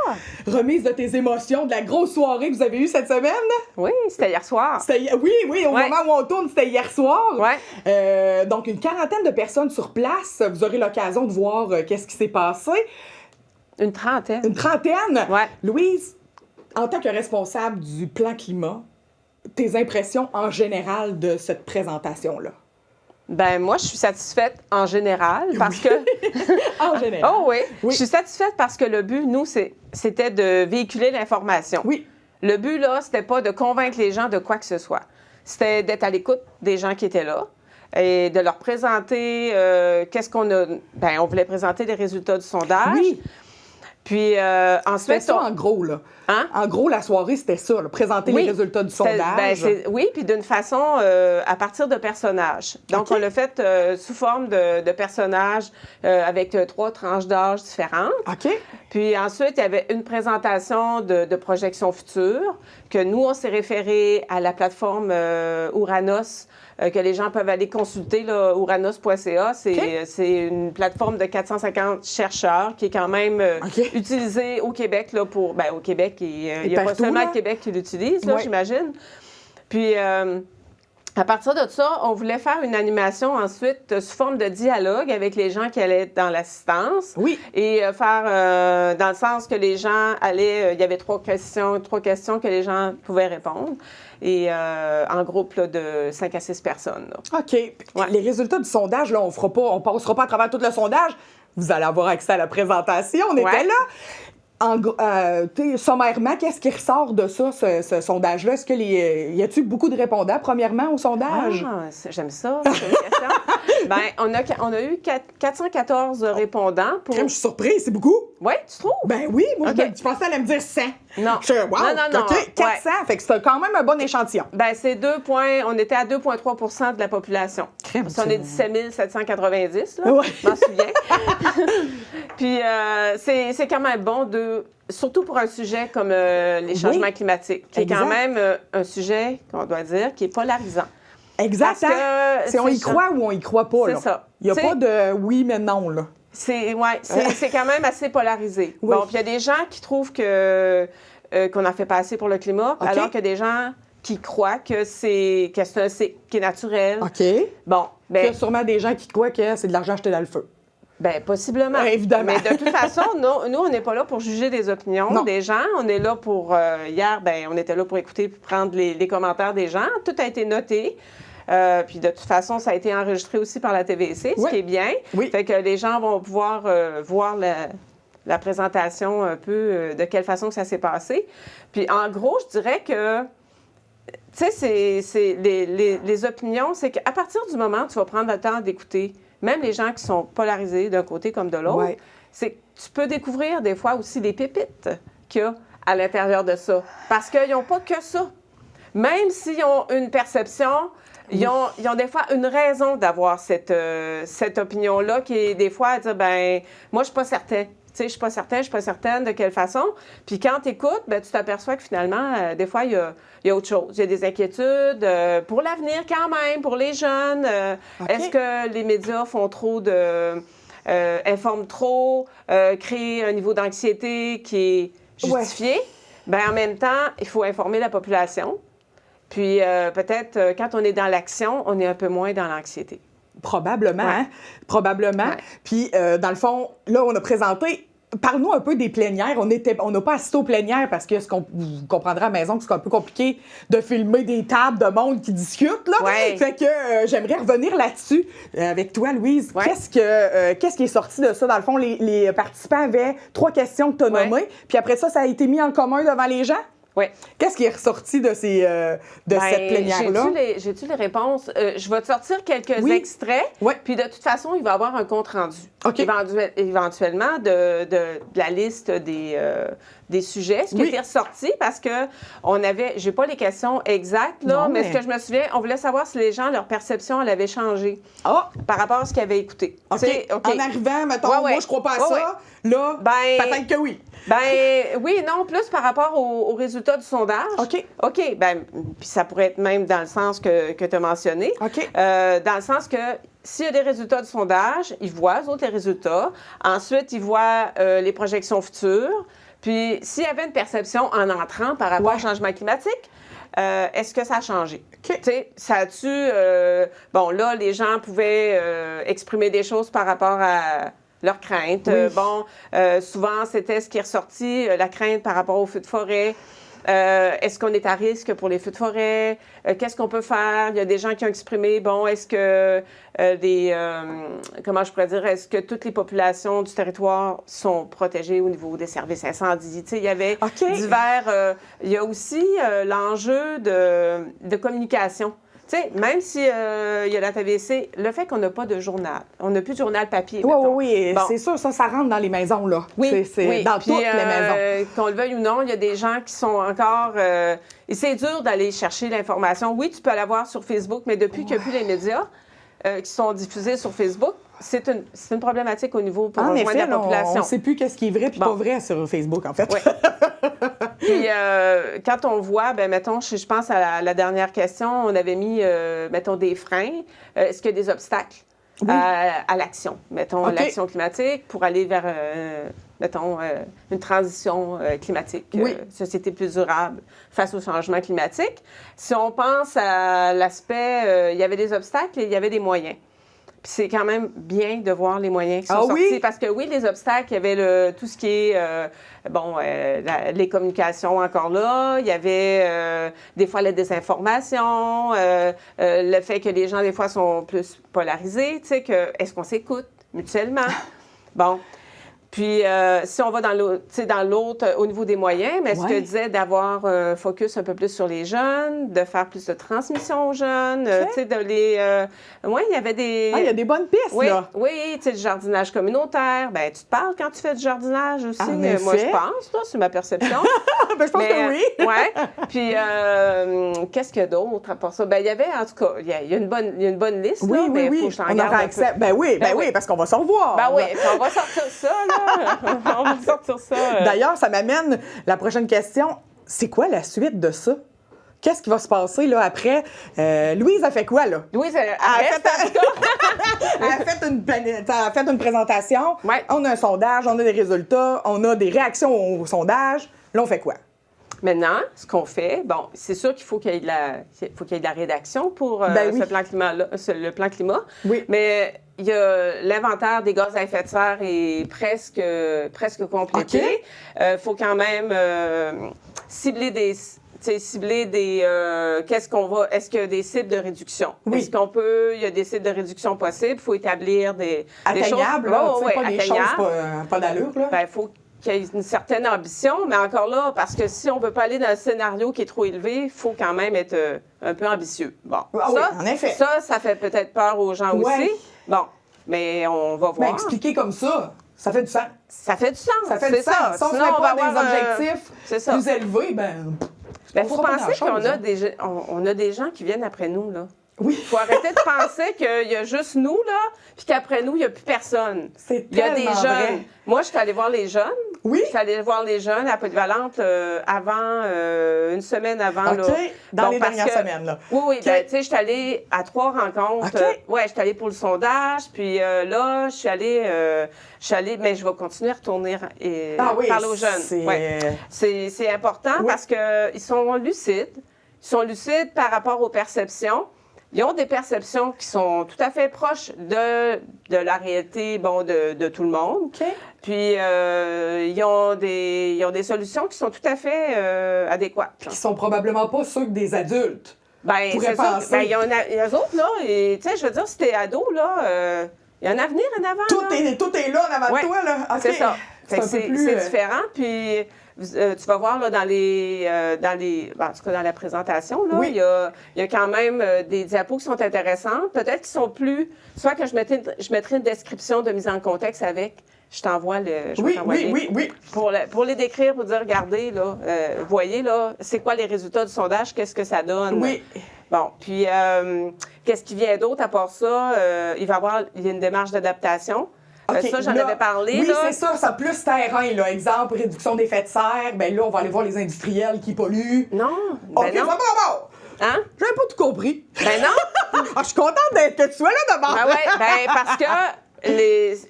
Remise de tes émotions de la grosse soirée que vous avez eue cette semaine. Oui, c'était hier soir. Oui, au moment où on tourne, c'était hier soir. Ouais. Donc une quarantaine de personnes sur place. Vous aurez l'occasion de voir qu'est-ce qui s'est passé. Une trentaine. Une trentaine? Ouais. Louise, en tant que responsable du plan climat, tes impressions en général de cette présentation-là? Ben moi, je suis satisfaite en général parce que... En général. Oh oui. Je suis satisfaite parce que le but, nous, c'était de véhiculer l'information. Oui. Le but, là, c'était pas de convaincre les gens de quoi que ce soit. C'était d'être à l'écoute des gens qui étaient là et de leur présenter qu'est-ce qu'on a... Ben on voulait présenter les résultats du sondage. Oui. Puis ensuite... C'était ça, en gros, là. Hein? En gros, la soirée, c'était ça, là, présenter les résultats du sondage. Oui, puis d'une façon à partir de personnages. Donc, on l'a fait sous forme de personnages avec 3 tranches d'âge différentes. OK. Puis ensuite, il y avait une présentation de projections futures que nous, on s'est référé à la plateforme Ouranos, que les gens peuvent aller consulter, là, ouranos.ca. C'est une plateforme de 450 chercheurs qui est quand même utilisée au Québec, là, au Québec, il n'y a pas seulement le Québec qui l'utilise, j'imagine. Puis, à partir de ça, on voulait faire une animation ensuite sous forme de dialogue avec les gens qui allaient être dans l'assistance. Oui. Et faire dans le sens que les gens allaient... il y avait 3 questions que les gens pouvaient répondre. Et en groupe là, de 5 à 6 personnes. Là. OK. Les résultats du sondage, là, on passera pas à travers tout le sondage. Vous allez avoir accès à la présentation. On était là. Sommairement, qu'est-ce qui ressort de ça, ce sondage-là? Est-ce que y a-t-il beaucoup de répondants, premièrement, au sondage? Ah, j'aime ça, cette question. Ben, on a eu 414 répondants. Je suis surprise, c'est beaucoup? Oui, tu trouves? Ben oui, moi, je pensais qu'elle allait me dire 100. Non. Non. OK, 400, fait que c'est quand même un bon échantillon. Ben, on était à 2,3 % de la population. On est 17 790, là, je m'en souviens. Puis, c'est quand même bon surtout pour un sujet comme les changements climatiques, qui est quand même un sujet, qu'on doit dire, qui est polarisant. Exact. C'est on y croit ou on y croit pas. C'est ça. Il n'y a pas de oui mais non, là. C'est quand même assez polarisé. Oui. Bon, puis il y a des gens qui trouvent qu'on n'en fait pas assez pour le climat, alors qu'il y a des gens qui croient que c'est qui est naturel. OK. Bon, il y a sûrement des gens qui croient que c'est de l'argent jeté dans le feu. Bien, possiblement. Évidemment. Mais de toute façon, nous, on n'est pas là pour juger des opinions des gens. On est là pour... hier, on était là pour écouter et prendre les commentaires des gens. Tout a été noté. Puis de toute façon, ça a été enregistré aussi par la TVC, ce qui est bien. Oui. Fait que les gens vont pouvoir voir la présentation un peu de quelle façon que ça s'est passé. Puis en gros, je dirais que, tu sais, les opinions, c'est qu'à partir du moment où tu vas prendre le temps d'écouter, même les gens qui sont polarisés d'un côté comme de l'autre, c'est que tu peux découvrir des fois aussi des pépites qu'il y a à l'intérieur de ça. Parce qu'ils n'ont pas que ça. Même s'ils ont une perception... Ils ont des fois une raison d'avoir cette opinion-là qui est des fois à dire, moi, je suis pas certaine. Tu sais, je suis pas certaine de quelle façon. Puis quand tu écoutes, tu t'aperçois que finalement, des fois, il y a autre chose. Il y a des inquiétudes pour l'avenir quand même, pour les jeunes. Est-ce que les médias font trop informent trop, créent un niveau d'anxiété qui est justifié? En même temps, il faut informer la population. Puis peut-être, quand on est dans l'action, on est un peu moins dans l'anxiété. Probablement, hein? Probablement. Puis, dans le fond, là, on a présenté... Parle-nous un peu des plénières. On n'a pas assisté aux plénières parce que vous comprendrez à la maison que c'est un peu compliqué de filmer des tables de monde qui discutent. Là. Fait que j'aimerais revenir là-dessus avec toi, Louise. Qu'est-ce qui est sorti de ça? Dans le fond, les participants avaient 3 questions que tu as nommées. Puis après ça, ça a été mis en commun devant les gens? Oui. Qu'est-ce qui est ressorti de cette plénière-là? J'ai-tu les réponses? Je vais te sortir quelques extraits, puis de toute façon, il va y avoir un compte-rendu. Éventuellement, de la liste des sujets, ce qui était ressorti, parce que j'ai pas les questions exactes, là, mais ce que je me souviens, on voulait savoir si les gens, leur perception, elle avait changé par rapport à ce qu'ils avaient écouté. En arrivant, mettons, moi, je crois pas à ça. Là, peut-être que oui. Oui, non, plus par rapport aux résultats du sondage. OK. Puis ça pourrait être même dans le sens que tu as mentionné. Dans le sens que s'il y a des résultats du sondage, ils voient, eux autres, les résultats. Ensuite, ils voient les projections futures. Puis s'il y avait une perception en entrant par rapport au changement climatique, est-ce que ça a changé? Ça a-tu... là, les gens pouvaient exprimer des choses par rapport à leurs craintes. Souvent, c'était ce qui est ressorti, la crainte par rapport aux feux de forêt. Est-ce qu'on est à risque pour les feux de forêt? Qu'est-ce qu'on peut faire? Il y a des gens qui ont exprimé, est-ce que comment je pourrais dire, est-ce que toutes les populations du territoire sont protégées au niveau des services incendies? Il y avait divers... il y a aussi l'enjeu de communication. Même si il y a la TVC, le fait qu'on n'a pas de journal, on n'a plus de journal papier. Oui, c'est sûr, ça rentre dans les maisons, là. C'est dans toutes les maisons. Qu'on le veuille ou non, il y a des gens qui sont encore... et c'est dur d'aller chercher l'information. Oui, tu peux la voir sur Facebook, mais depuis qu'il n'y a plus les médias qui sont diffusés sur Facebook, c'est une problématique au niveau pour rejoindre la population. On ne sait plus qu'est-ce qui est vrai et pas vrai sur Facebook, en fait. Puis, quand on voit, mettons, je pense à la dernière question, on avait mis, mettons, des freins. Est-ce qu'il y a des obstacles à l'action? Mettons, l'action climatique pour aller vers, mettons, une transition climatique, société plus durable face au changement climatique. Si on pense à l'aspect, il y avait des obstacles et il y avait des moyens. Puis c'est quand même bien de voir les moyens qui sont sortis. Parce que oui, les obstacles, il y avait tout ce qui est, les communications encore là. Il y avait des fois la désinformation, le fait que les gens, des fois, sont plus polarisés. Tu sais, est-ce qu'on s'écoute mutuellement? Puis, si on va dans l'autre, au niveau des moyens, mais ce que je disais, d'avoir un focus un peu plus sur les jeunes, de faire plus de transmission aux jeunes, tu sais, de les... il y avait des... il y a des bonnes pistes, là. Oui, tu sais, du jardinage communautaire. Tu te parles quand tu fais du jardinage aussi. Moi, je pense, là, c'est ma perception. Je pense que oui. Puis, qu'est-ce qu'il y a d'autre à part ça? Il y avait, en tout cas, il y a une bonne liste, là, mais il faut que je t'en garde un peu. Oui, parce qu'on va se revoir. On va sortir ça, là. On va sortir ça. D'ailleurs, ça m'amène la prochaine question. C'est quoi la suite de ça? Qu'est-ce qui va se passer là après? Louise a fait quoi, là? Louise, elle a fait une présentation. On a un sondage, on a des résultats, on a des réactions au sondage. Là, on fait quoi? Maintenant, ce qu'on fait, bon, c'est sûr qu'il faut qu'il y ait de la rédaction pour oui. ce plan climat-là, le plan climat. Oui. Mais il y a l'inventaire des gaz à effet de serre est presque complété. Il faut quand même cibler des qu'est-ce qu'on va, est-ce qu'il y a des cibles de réduction? Oui. Est-ce il y a des cibles de réduction possibles? Il faut établir des atteignables, choses. là, pas des choses pas d'allure, là. Ben, faut qu'il y ait une certaine ambition, mais encore là, parce que si on ne peut pas aller dans un scénario qui est trop élevé, il faut quand même être un peu ambitieux. Bon, oui, en effet. Ça fait peut-être peur aux gens aussi. Bon, mais on va voir. Mais expliquer comme ça fait du sens. Ça fait du sens. Ça fait du sens. Si on ne met pas des objectifs plus élevés, il faut penser qu'on a des gens qui viennent après nous, là. Oui. Il faut arrêter de penser qu'il y a juste nous, là, puis qu'après nous, il n'y a plus personne. Il y a des jeunes. vrai. Moi, je suis allée voir les jeunes. Oui. Je suis allée voir les jeunes à Polyvalente une semaine avant. OK. Là. Dans les dernières semaines, là. Oui. OK. Ben, tu sais, je suis allée à 3 rencontres. OK. Je suis allée pour le sondage. Puis là, je suis allée, mais je vais continuer à retourner et parler aux jeunes. C'est important parce qu'ils sont lucides. Ils sont lucides par rapport aux perceptions. Ils ont des perceptions qui sont tout à fait proches de la réalité de tout le monde. OK. Puis, ils ont des solutions qui sont tout à fait adéquates. Qui sont probablement pas ceux que des adultes pourraient penser. Ben, il y a eux autres, là, et tu sais, je veux dire, si t'es ado, là, il y a un avenir en avant. Tout est là en avant de toi, là. Okay. C'est ça. C'est différent, puis... tu vas voir là, dans la présentation, là, il y a quand même des diapos qui sont intéressantes. Peut-être qu'ils sont plus... Soit que je mettrai une description de mise en contexte avec. Je t'envoie le... Oui. Pour les décrire, pour dire, regardez, là, voyez, là, c'est quoi les résultats du sondage, qu'est-ce que ça donne? Oui. Bon, puis qu'est-ce qui vient d'autre à part ça? Il y a une démarche d'adaptation. Okay, ça, j'en avais parlé. Oui, là. c'est ça, ça plus terrain, là. Exemple, réduction d'effets de serre. Bien là, on va aller voir les industriels qui polluent. Non, OK, non. Hein? J'avais pas tout compris. Ben non. Je suis contente que tu sois là d'abord. Parce que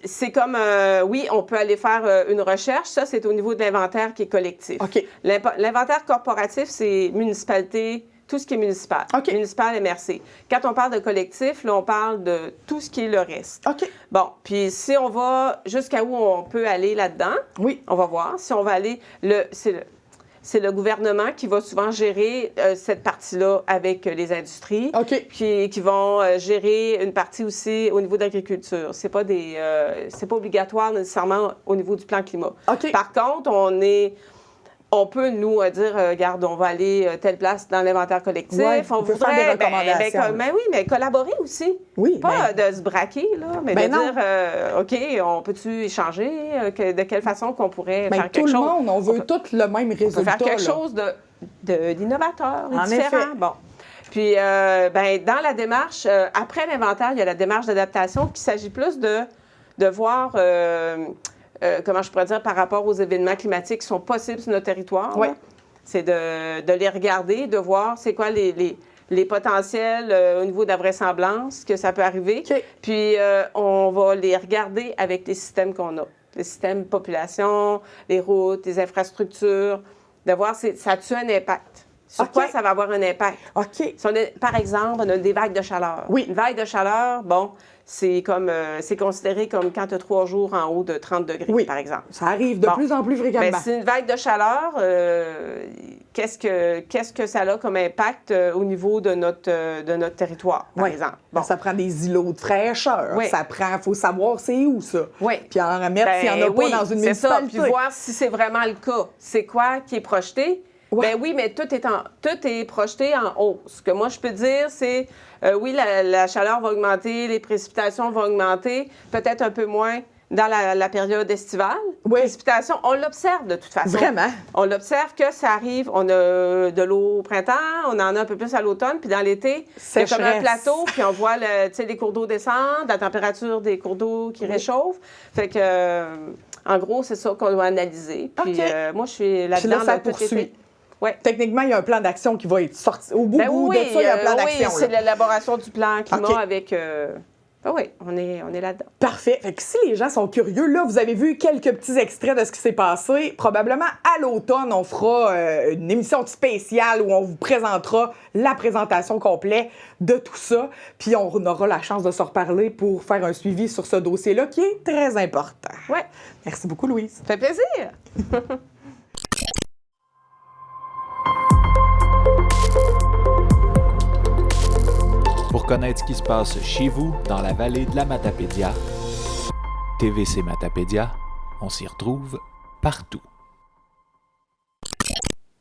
c'est comme, oui, on peut aller faire une recherche. Ça, c'est au niveau de l'inventaire qui est collectif. OK. L'inventaire corporatif, c'est municipalité, tout ce qui est municipal. OK. Municipal, MRC. Quand on parle de collectif, là, on parle de tout ce qui est le reste. OK. Bon, puis si on va jusqu'à où on peut aller là-dedans, oui, on va voir. Si on va aller, c'est le gouvernement qui va souvent gérer cette partie-là avec les industries, OK, qui vont gérer une partie aussi au niveau de l'agriculture. C'est pas obligatoire nécessairement au niveau du plan climat. OK. Par contre, on peut, nous, dire, regarde, on va aller telle place dans l'inventaire collectif. Ouais, on peut faire des recommandations. Oui, mais collaborer aussi. Oui, pas de se braquer, là, mais de non. dire, OK, on peut-tu échanger? De quelle façon qu'on pourrait faire quelque chose? Tout le monde, on veut tous le même résultat. On peut faire quelque chose d'innovateur, en différent. Effet. Bon. Puis, dans la démarche, après l'inventaire, il y a la démarche d'adaptation qui s'agit plus de voir... comment je pourrais dire, par rapport aux événements climatiques qui sont possibles sur notre territoire. Oui. C'est de les regarder, de voir c'est quoi les potentiels au niveau de la vraisemblance que ça peut arriver. OK. Puis, on va les regarder avec les systèmes qu'on a. Les systèmes population, les routes, les infrastructures, de voir ça a-tu un impact. Sur quoi ça va avoir un impact. OK. Si par exemple, on a des vagues de chaleur. Oui. Une vague de chaleur, bon... C'est considéré comme quand tu as 3 jours en haut de 30 degrés, par exemple. Ça arrive de plus en plus fréquemment. Ben, c'est une vague de chaleur. Qu'est-ce que ça a comme impact au niveau de notre territoire, par exemple? Bon. Ça prend des îlots de fraîcheur. Oui. Il faut savoir c'est où, ça. Oui. Puis en remettre s'il n'y en a pas dans une municipalité. Puis voir si c'est vraiment le cas. C'est quoi qui est projeté? Ouais. Ben oui, mais tout est projeté en hausse. Ce que moi, je peux dire, c'est, oui, la chaleur va augmenter, les précipitations vont augmenter, peut-être un peu moins dans la période estivale. Oui. Précipitations, on l'observe de toute façon. Vraiment? On l'observe que ça arrive, on a de l'eau au printemps, on en a un peu plus à l'automne, puis dans l'été, il y a comme un plateau, puis on voit les cours d'eau descendre, la température des cours d'eau qui réchauffe. Fait que, en gros, c'est ça qu'on doit analyser. Puis moi, je suis là-dedans ça tout l'été. Ouais. Techniquement, il y a un plan d'action qui va être sorti. Au bout de ça, il y a un plan d'action. Oui, c'est l'élaboration du plan climat avec Oui, on est là-dedans. Parfait. Fait que si les gens sont curieux, là, vous avez vu quelques petits extraits de ce qui s'est passé. Probablement, à l'automne, on fera une émission spéciale où on vous présentera la présentation complète de tout ça. Puis on aura la chance de se reparler pour faire un suivi sur ce dossier-là qui est très important. Oui. Merci beaucoup, Louise. Ça fait plaisir. Pour connaître ce qui se passe chez vous, dans la vallée de la Matapédia, TVC Matapédia, on s'y retrouve partout.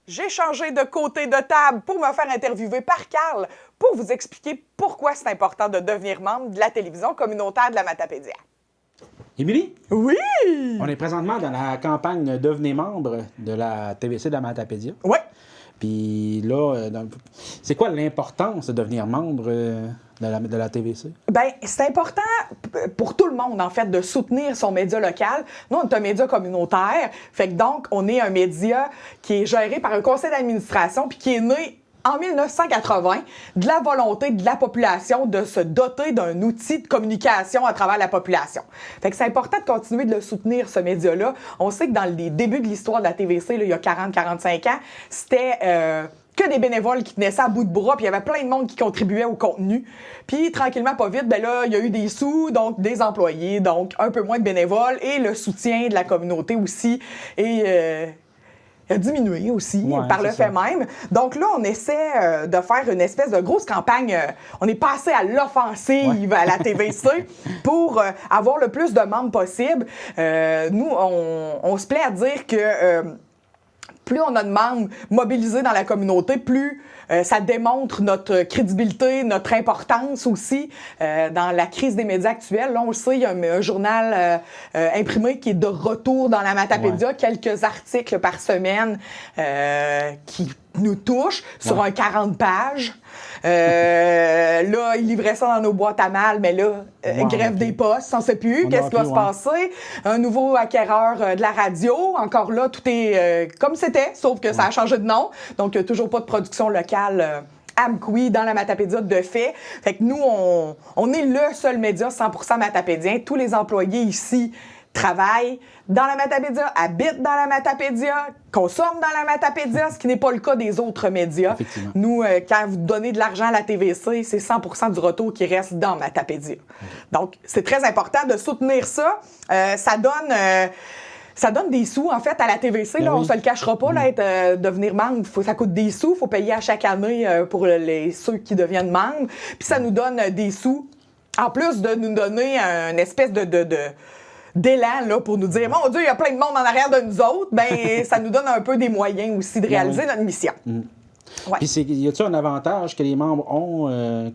J'ai changé de côté de table pour me faire interviewer par Carl pour vous expliquer pourquoi c'est important de devenir membre de la télévision communautaire de la Matapédia. Émilie? Oui! On est présentement dans la campagne Devenez membre de la TVC de la Matapédia. Oui. Puis là, c'est quoi l'importance de devenir membre de la TVC? Bien, c'est important pour tout le monde, en fait, de soutenir son média local. Nous, on est un média communautaire. Fait que donc, on est un média qui est géré par un conseil d'administration puis qui est né en 1980 de la volonté de la population de se doter d'un outil de communication à travers la population. Fait que c'est important de continuer de le soutenir, ce média-là. On sait que dans les débuts de l'histoire de la TVC, là, il y a 40-45 ans, c'était que des bénévoles qui tenaient ça à bout de bras, puis il y avait plein de monde qui contribuait au contenu. Puis tranquillement, pas vite, ben là, il y a eu des sous, donc des employés, donc un peu moins de bénévoles, et le soutien de la communauté aussi. Et a diminué aussi, par le fait même. Donc là, on essaie de faire une espèce de grosse campagne. On est passé à l'offensive à la TVC pour avoir le plus de membres possible. Nous, on se plaît à dire que plus on a de membres mobilisés dans la communauté, plus ça démontre notre crédibilité, notre importance aussi dans la crise des médias actuels. Là, on le sait, il y a un journal imprimé qui est de retour dans la Matapédia, quelques articles par semaine qui nous touchent sur un 40 pages. Là, ils livraient ça dans nos boîtes à mal, mais là, grève des postes, on ne sait plus qu'est-ce qui va se passer. Un nouveau acquéreur de la radio, encore là, tout est comme c'était, sauf que ça a changé de nom. Donc, il n'y a toujours pas de production locale à Amqui, dans la Matapédia de fait. Fait que nous, on est le seul média 100% matapédien. Tous les employés ici travaillent dans la Matapédia, habitent dans la Matapédia, consomment dans la Matapédia, ce qui n'est pas le cas des autres médias. Nous, quand vous donnez de l'argent à la TVC, c'est 100% du retour qui reste dans Matapédia. Donc, c'est très important de soutenir ça. Ça donne des sous, en fait, à la TVC. Là, on se le cachera pas, là, devenir membre, ça coûte des sous. Il faut payer à chaque année pour ceux qui deviennent membres. Puis ça nous donne des sous, en plus de nous donner une espèce d'élan là, pour nous dire « Mon Dieu, il y a plein de monde en arrière de nous autres », ben ça nous donne un peu des moyens aussi de réaliser notre mission. Ouais. Puis, y a-t-il un avantage que les membres ont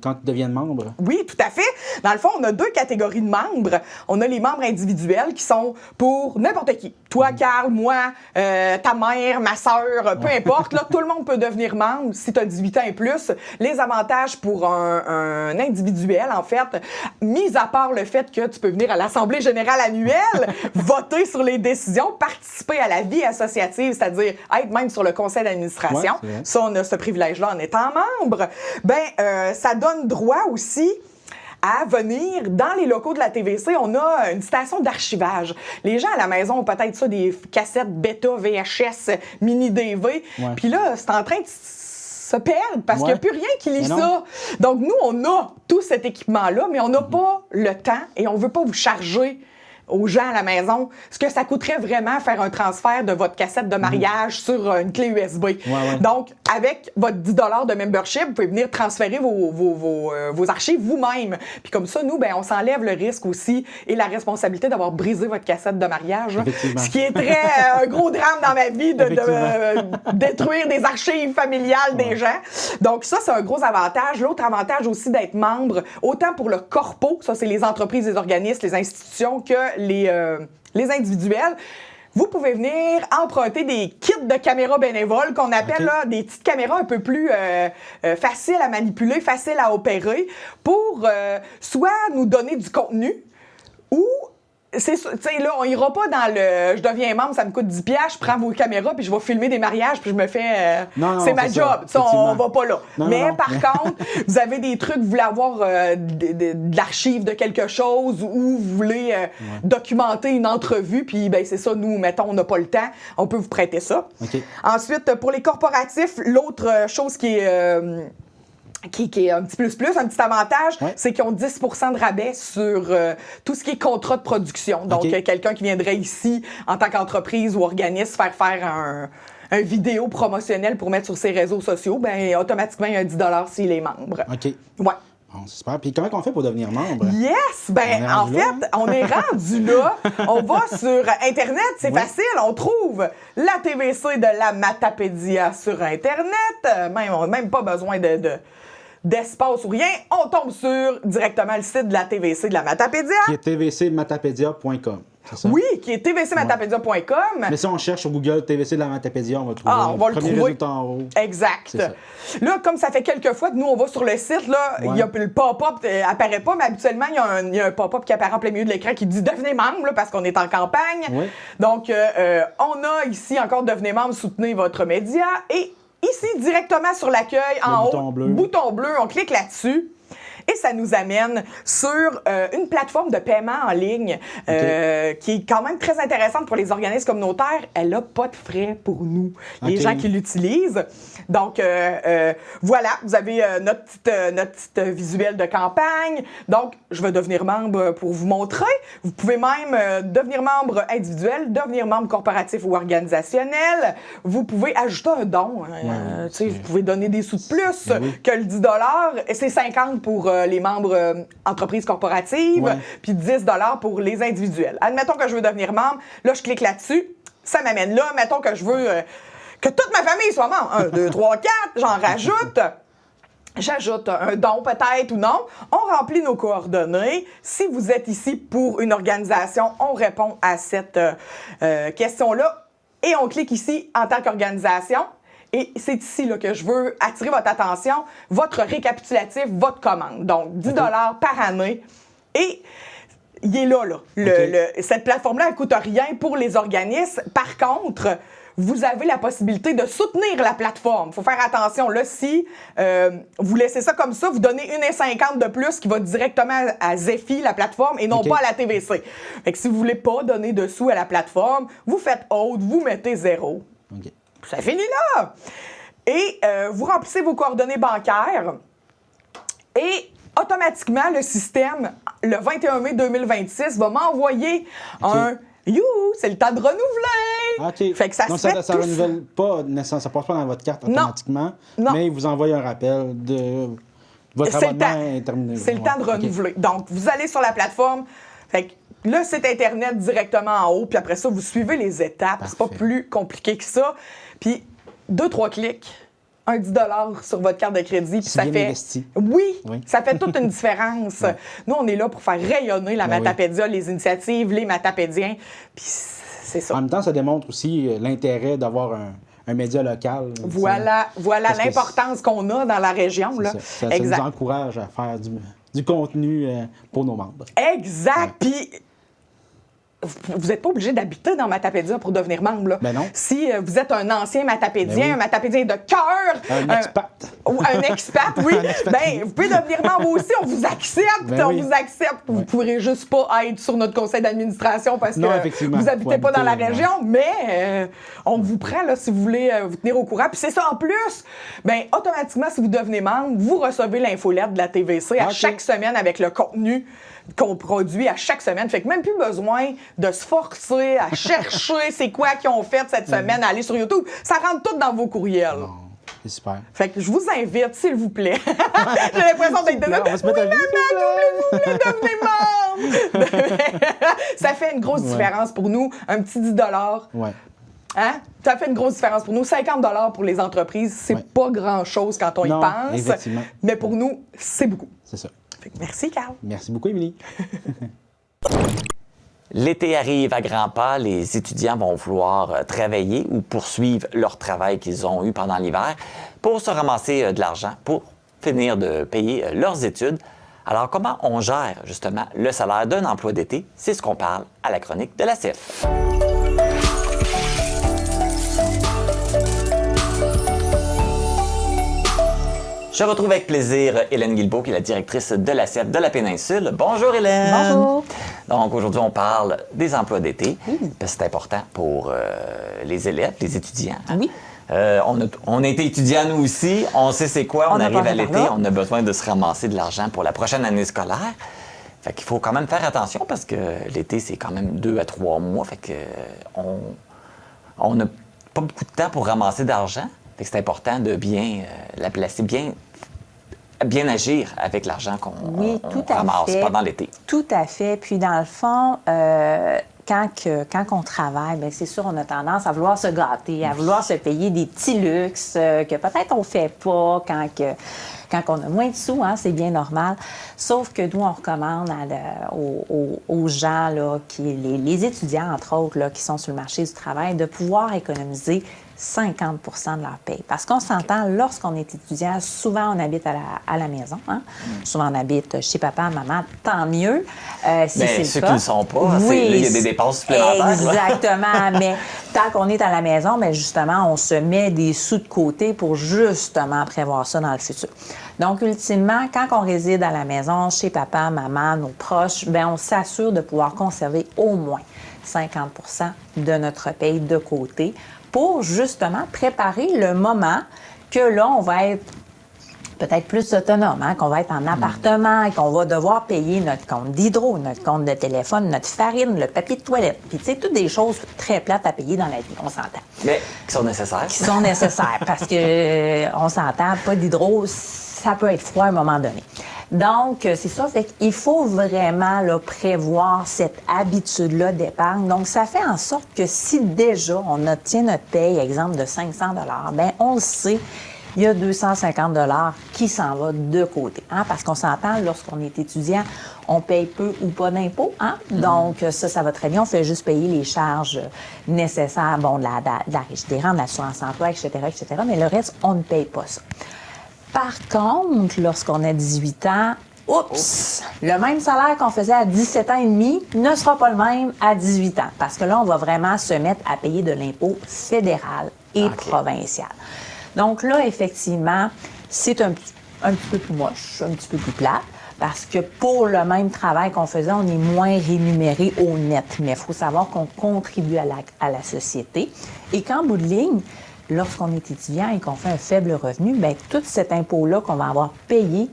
quand ils deviennent membres? Oui, tout à fait. Dans le fond, on a deux catégories de membres. On a les membres individuels qui sont pour n'importe qui. Toi, Carl, moi, ta mère, ma sœur, peu importe. Là, tout le monde peut devenir membre si tu as 18 ans et plus. Les avantages pour un individuel, en fait, mis à part le fait que tu peux venir à l'Assemblée générale annuelle, voter sur les décisions, participer à la vie associative, c'est-à-dire être même sur le conseil d'administration. Ouais, ça, on a ce privilège-là en étant membre. Ben, ça donne droit aussi à venir dans les locaux de la TVC. On a une station d'archivage. Les gens à la maison ont peut-être ça, des cassettes bêta, VHS, mini-DV. Puis là, c'est en train de se perdre parce qu'il n'y a plus rien qui lit ça. Donc, nous, on a tout cet équipement-là, mais on n'a pas le temps et on ne veut pas vous charger aux gens à la maison, ce que ça coûterait vraiment faire un transfert de votre cassette de mariage sur une clé USB. Donc, avec votre 10 $ de membership, vous pouvez venir transférer vos archives vous-même. Puis comme ça, nous, ben, on s'enlève le risque aussi et la responsabilité d'avoir brisé votre cassette de mariage. Ce qui est un gros drame dans ma vie de détruire des archives familiales des gens. Donc ça, c'est un gros avantage. L'autre avantage aussi d'être membre, autant pour le corpo, ça c'est les entreprises, les organismes, les institutions, que les individuels, vous pouvez venir emprunter des kits de caméras bénévoles qu'on appelle là, des petites caméras un peu plus faciles à manipuler, faciles à opérer pour soit nous donner du contenu ou c'est ça, tu sais, là, on ira pas dans le je deviens membre, ça me coûte 10$, je prends vos caméras, puis je vais filmer des mariages, puis je me fais. C'est ma job. Ça, on va pas là. Mais par contre, vous avez des trucs, vous voulez avoir de l'archive de quelque chose ou vous voulez documenter une entrevue, puis ben c'est ça, nous, mettons, on n'a pas le temps, on peut vous prêter ça. Okay. Ensuite, pour les corporatifs, l'autre chose qui est un petit plus, un petit avantage, c'est qu'ils ont 10 % de rabais sur tout ce qui est contrat de production. Donc, quelqu'un qui viendrait ici en tant qu'entreprise ou organisme faire un vidéo promotionnel pour mettre sur ses réseaux sociaux, ben automatiquement, il y a 10 $ s'il est membre. OK. Ouais. Bon, c'est super. Puis comment on fait pour devenir membre? Yes! Ben, en fait, on est rendu là. On va sur Internet, c'est facile. On trouve la TVC de la Matapédia sur Internet. On n'a même pas besoin d'espace ou rien. On tombe sur directement le site de la TVC de la Matapédia. Qui est tvcmatapédia.com. Oui, qui est tvcmatapédia.com. Mais si on cherche sur Google TVC de la Matapédia, on va trouver on va le premier trouver. résultat en haut. Exact. Là, comme ça fait quelques fois que nous, on va sur le site, là, il y a le pop-up apparaît pas, mais habituellement, il y a un pop-up qui apparaît en plein milieu de l'écran qui dit « Devenez membre là, » parce qu'on est en campagne. Oui. Donc, on a ici encore « Devenez membre, soutenez votre média » et ici, directement sur l'accueil, en haut, bouton bleu, on clique là-dessus. Et ça nous amène sur une plateforme de paiement en ligne qui est quand même très intéressante pour les organismes communautaires. Elle n'a pas de frais pour nous, les gens qui l'utilisent. Donc, voilà, vous avez notre petite visuel de campagne. Donc, je vais devenir membre pour vous montrer. Vous pouvez même devenir membre individuel, devenir membre corporatif ou organisationnel. Vous pouvez ajouter un don. Vous pouvez donner des sous de plus que le 10 $. Et c'est 50 pour les membres entreprises corporatives, puis 10 $ pour les individuels. Admettons que je veux devenir membre. Là, je clique là-dessus. Ça m'amène là. Mettons que je veux que toute ma famille soit membre. 1, 2, 3, 4. J'en rajoute. J'ajoute un don peut-être ou non. On remplit nos coordonnées. Si vous êtes ici pour une organisation, on répond à cette question-là. Et on clique ici en tant qu'organisation. Et c'est ici là, que je veux attirer votre attention, votre récapitulatif, votre commande. Donc, 10 $ par année. Et il est là. Cette plateforme-là, elle ne coûte rien pour les organismes. Par contre, vous avez la possibilité de soutenir la plateforme. Il faut faire attention. Là, si vous laissez ça comme ça, vous donnez 1,50 $ de plus qui va directement à Zephy, la plateforme, et non pas à la TVC. Fait que si vous ne voulez pas donner de sous à la plateforme, vous faites autre, vous mettez 0. Ça finit là! Et vous remplissez vos coordonnées bancaires et automatiquement, le système, le 21 mai 2026, va m'envoyer un « You, c'est le temps de renouveler! » Fait que ça donc, se fait ça ne renouvelle pas, ça passe pas dans votre carte automatiquement, mais il vous envoie un rappel de votre abonnement est terminé. C'est le temps de renouveler. Donc, vous allez sur la plateforme, fait que le site Internet directement en haut, puis après ça, vous suivez les étapes. C'est pas plus compliqué que ça. Puis, 2-3 clics, un 10 $ sur votre carte de crédit, puis ça fait... investi. Oui, ça fait toute une différence. Nous, on est là pour faire rayonner la Matapédia, les initiatives, les Matapédiens, puis c'est ça. En même temps, ça démontre aussi l'intérêt d'avoir un média local. Voilà l'importance qu'on a dans la région. Là. Ça nous encourage à faire du contenu pour nos membres. Exact. Puis, vous n'êtes pas obligé d'habiter dans Matapédia pour devenir membre. Là. Ben non. Si vous êtes un ancien Matapédien, un Matapédien de cœur... Un expat. Un expat, oui. Ben, vous pouvez devenir membre aussi. On vous accepte. Vous accepte. Vous ne pourrez juste pas être sur notre conseil d'administration parce que vous n'habitez pas dans la région, mais on vous prend là, si vous voulez vous tenir au courant. Puis c'est ça en plus. Ben, automatiquement, si vous devenez membre, vous recevez l'infolette de la TVC à chaque semaine avec le contenu qu'on produit à chaque semaine. Fait que même plus besoin de se forcer à chercher c'est quoi qu'ils ont fait cette semaine, à aller sur YouTube. Ça rentre tout dans vos courriels. Oh, c'est super. Fait que je vous invite, s'il vous plaît. J'ai l'impression d'être de là. Oui, maman, devenez membre! Ça fait une grosse différence pour nous. Un petit 10 $. Ouais. Hein? Ça fait une grosse différence pour nous. 50 $ pour les entreprises, c'est pas grand-chose quand on y pense. Effectivement. Mais pour nous, c'est beaucoup. C'est ça. Merci, Carl. Merci beaucoup, Émilie. L'été arrive à grands pas. Les étudiants vont vouloir travailler ou poursuivre leur travail qu'ils ont eu pendant l'hiver pour se ramasser de l'argent pour finir de payer leurs études. Alors, comment on gère justement le salaire d'un emploi d'été? C'est ce qu'on parle à la chronique de la CIF. Je retrouve avec plaisir Hélène Guilbeault, qui est la directrice de la CIF de la Péninsule. Bonjour Hélène! Bonjour! Donc aujourd'hui, on parle des emplois d'été. Parce que c'est important pour les élèves, les étudiants. Oui. On a été étudiants nous aussi, on sait c'est quoi, on arrive à l'été, on a besoin de se ramasser de l'argent pour la prochaine année scolaire. Fait qu'il faut quand même faire attention parce que l'été, c'est quand même 2 à 3 mois. Fait que on n'a pas beaucoup de temps pour ramasser d'argent. Fait que c'est important de bien la placer, bien agir avec l'argent qu'on ramasse pendant l'été. Tout à fait. Puis dans le fond, quand on travaille, bien, c'est sûr, on a tendance à vouloir se gâter, à vouloir se payer des petits luxes que peut-être on ne fait pas quand on a moins de sous, hein, c'est bien normal. Sauf que nous, on recommande aux gens, là, les étudiants, entre autres, là, qui sont sur le marché du travail, de pouvoir économiser 50 de leur paye. Parce qu'on s'entend, lorsqu'on est étudiant, souvent on habite à la maison. Hein? Souvent on habite chez papa, maman, tant mieux. Si c'est ceux le cas. qui ne le sont pas, oui, là, il y a des dépenses supplémentaires. Exactement. Mais tant qu'on est à la maison, bien, justement, on se met des sous de côté pour justement prévoir ça dans le futur. Donc, ultimement, quand on réside à la maison, chez papa, maman, nos proches, bien, on s'assure de pouvoir conserver au moins 50 de notre paye de côté pour justement préparer le moment que là, on va être peut-être plus autonome, hein, qu'on va être en appartement et qu'on va devoir payer notre compte d'hydro, notre compte de téléphone, notre farine, le papier de toilette. Puis, tu sais, toutes des choses très plates à payer dans la vie, on s'entend. Mais qui sont nécessaires. Qui sont nécessaires parce que on s'entend, pas d'hydro, ça peut être froid à un moment donné. Donc, c'est ça, fait qu'il faut vraiment là, prévoir cette habitude-là d'épargne. Donc, ça fait en sorte que si déjà on obtient notre paye, exemple de 500 $, bien, on le sait, il y a 250 $ qui s'en va de côté. Hein? Parce qu'on s'entend, lorsqu'on est étudiant, on paye peu ou pas d'impôts. Hein? Donc, ça va très bien. On fait juste payer les charges nécessaires, bon, de la Régie des rentes, de l'assurance emploi, etc., etc. Mais le reste, on ne paye pas ça. Par contre, lorsqu'on a 18 ans, oups, le même salaire qu'on faisait à 17 ans et demi ne sera pas le même à 18 ans. Parce que là, on va vraiment se mettre à payer de l'impôt fédéral et provincial. Donc là, effectivement, c'est un petit peu plus moche, un petit peu plus plate, parce que pour le même travail qu'on faisait, on est moins rémunéré au net. Mais il faut savoir qu'on contribue à la société et qu'en bout de ligne, lorsqu'on est étudiant et qu'on fait un faible revenu, bien, tout cet impôt-là qu'on va avoir payé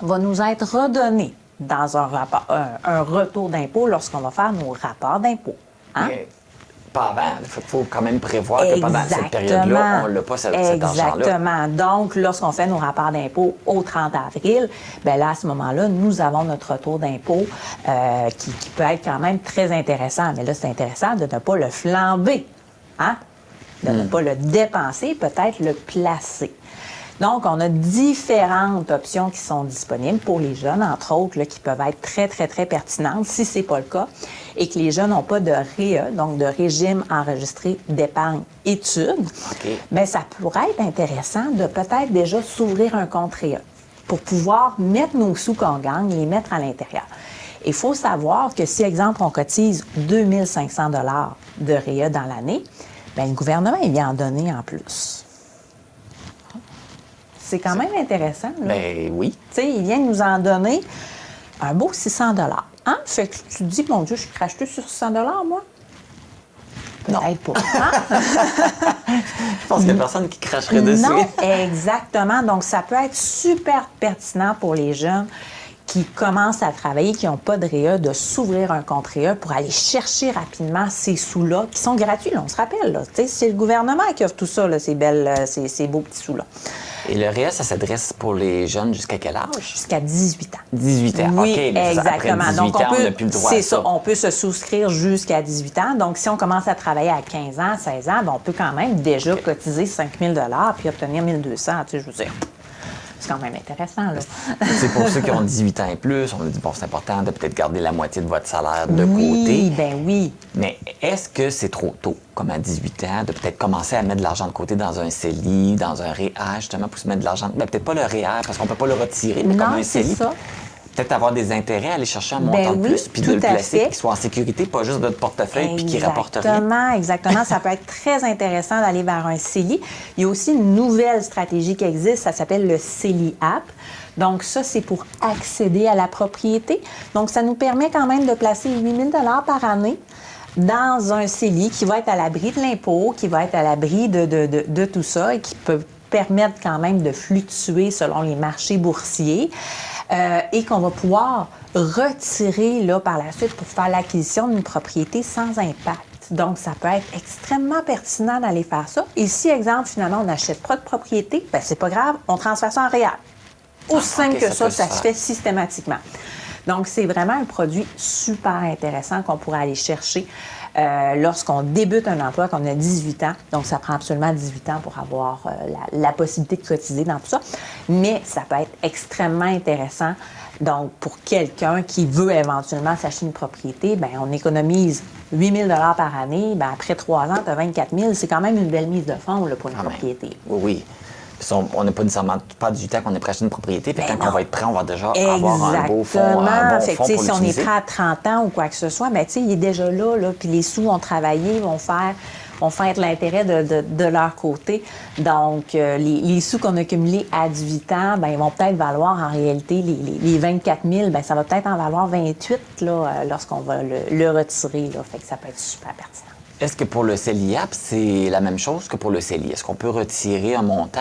va nous être redonné dans un retour d'impôt lorsqu'on va faire nos rapports d'impôt. Hein? Pas avant. Il faut quand même prévoir que pendant cette période-là, on n'a pas cet argent-là. Exactement. Donc, lorsqu'on fait nos rapports d'impôt au 30 avril, bien là, à ce moment-là, nous avons notre retour d'impôt qui peut être quand même très intéressant. Mais là, c'est intéressant de ne pas le flamber, hein? De ne pas le dépenser, peut-être le placer. Donc, on a différentes options qui sont disponibles pour les jeunes, entre autres, là, qui peuvent être très, très, très pertinentes, si ce n'est pas le cas, et que les jeunes n'ont pas de REA, donc de régime enregistré d'épargne études. Mais ça pourrait être intéressant de peut-être déjà s'ouvrir un compte REA pour pouvoir mettre nos sous qu'on gagne et les mettre à l'intérieur. Il faut savoir que si, exemple, on cotise 2 500 $ de REA dans l'année, bien, le gouvernement, il vient en donner en plus. C'est quand même intéressant. Là. Ben oui. Tu sais, il vient nous en donner un beau 600 $. Hein? Fait que tu te dis, mon Dieu, je crache tout sur 600 $, moi? Peut-être pas. Hein? Je pense qu'il n'y a personne qui cracherait dessus. Non, exactement. Donc, ça peut être super pertinent pour les jeunes qui commencent à travailler, qui n'ont pas de REA, de s'ouvrir un compte REA pour aller chercher rapidement ces sous-là, qui sont gratuits, là, on se rappelle. Là, c'est le gouvernement qui offre tout ça, là, ces beaux petits sous-là. Et le REA, ça s'adresse pour les jeunes jusqu'à quel âge? Jusqu'à 18 ans. 18 ans, oui, OK. Mais exactement. Après 18 Donc, ans, on n'a plus le droit c'est à ça. On peut se souscrire jusqu'à 18 ans. Donc, si on commence à travailler à 15 ans, 16 ans, bien, on peut quand même déjà cotiser 5 000 $ puis obtenir 1 200. Tu sais, je veux dire, c'est quand même intéressant, là. C'est pour ceux qui ont 18 ans et plus, on a dit, bon, c'est important de peut-être garder la moitié de votre salaire de côté. Oui, bien oui. Mais est-ce que c'est trop tôt, comme à 18 ans, de peut-être commencer à mettre de l'argent de côté dans un CELI, dans un REER, justement, pour se mettre de l'argent? Bien, peut-être pas le REER, parce qu'on ne peut pas le retirer, mais comme un CELI. C'est ça. peut-être avoir des intérêts à aller chercher un montant de plus, puis de le placer, qu'il soit en sécurité, pas juste notre portefeuille, puis qu'il rapporte rien. Exactement. Ça peut être très intéressant d'aller vers un CELI. Il y a aussi une nouvelle stratégie qui existe, ça s'appelle le CELI App. Donc, ça, c'est pour accéder à la propriété. Donc, ça nous permet quand même de placer 8 000 $ par année dans un CELI qui va être à l'abri de l'impôt, qui va être à l'abri de tout ça et qui peut permettre quand même de fluctuer selon les marchés boursiers et qu'on va pouvoir retirer là, par la suite pour faire l'acquisition d'une propriété sans impact. Donc, ça peut être extrêmement pertinent d'aller faire ça. Et si, exemple, finalement, on n'achète pas de propriété, bien, c'est pas grave, on transfère ça en réel. Aussi simple que ça se fait systématiquement. Donc, c'est vraiment un produit super intéressant qu'on pourrait aller chercher lorsqu'on débute un emploi, qu'on a 18 ans. Donc, ça prend absolument 18 ans pour avoir la possibilité de cotiser dans tout ça. Mais ça peut être extrêmement intéressant. Donc, pour quelqu'un qui veut éventuellement s'acheter une propriété, bien, on économise 8 000 $ par année. Bien, après 3 ans, tu as 24 000. C'est quand même une belle mise de fonds là, pour une propriété. Oui. On n'a pas nécessairement pas 18 ans qu'on est prêt à acheter une propriété. Puis quand on va être prêt, on va déjà avoir un beau fonds. Exactement. Si on est prêt à 30 ans ou quoi que ce soit, bien, il est déjà là. Puis les sous ont travaillé, vont faire l'intérêt de leur côté. Donc, les sous qu'on a cumulés à 18 ans, bien, ils vont peut-être valoir en réalité les 24 000, bien, ça va peut-être en valoir 28 là, lorsqu'on va le retirer. Là. Fait que ça peut être super pertinent. Est-ce que pour le CELI App, c'est la même chose que pour le CELI? Est-ce qu'on peut retirer un montant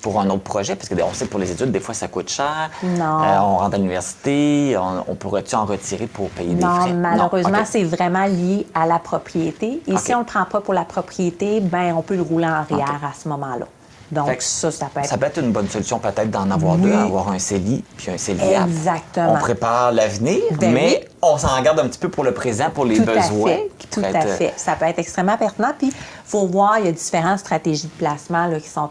pour un autre projet? Parce qu'on sait que pour les études, des fois, ça coûte cher. Non. On rentre à l'université, on pourrait-tu en retirer pour payer des frais? Non, malheureusement, c'est vraiment lié à la propriété. Et si on ne le prend pas pour la propriété, bien, on peut le rouler en arrière à ce moment-là. Donc, ça peut être... Ça peut être une bonne solution peut-être d'en avoir deux, avoir un CELI puis un CELI App. Exactement. On prépare l'avenir, mais on s'en garde un petit peu pour le présent, pour les besoins. Tout à fait. Ça peut être extrêmement pertinent. Puis, il faut voir, il y a différentes stratégies de placement là, qui sont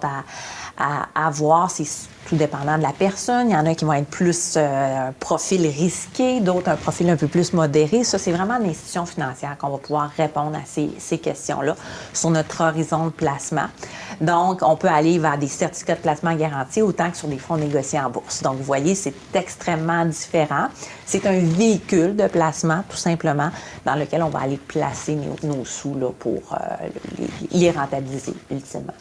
à voir. C'est tout dépendant de la personne. Il y en a qui vont être plus un profil risqué, d'autres un profil un peu plus modéré. Ça, c'est vraiment une institution financière qu'on va pouvoir répondre à ces questions-là sur notre horizon de placement. Donc, on peut aller vers des certificats de placement garantis autant que sur des fonds négociés en bourse. Donc, vous voyez, c'est extrêmement différent. C'est un véhicule de placement, tout simplement, dans lequel on va aller placer nos sous là, pour les rentabiliser, ultimement.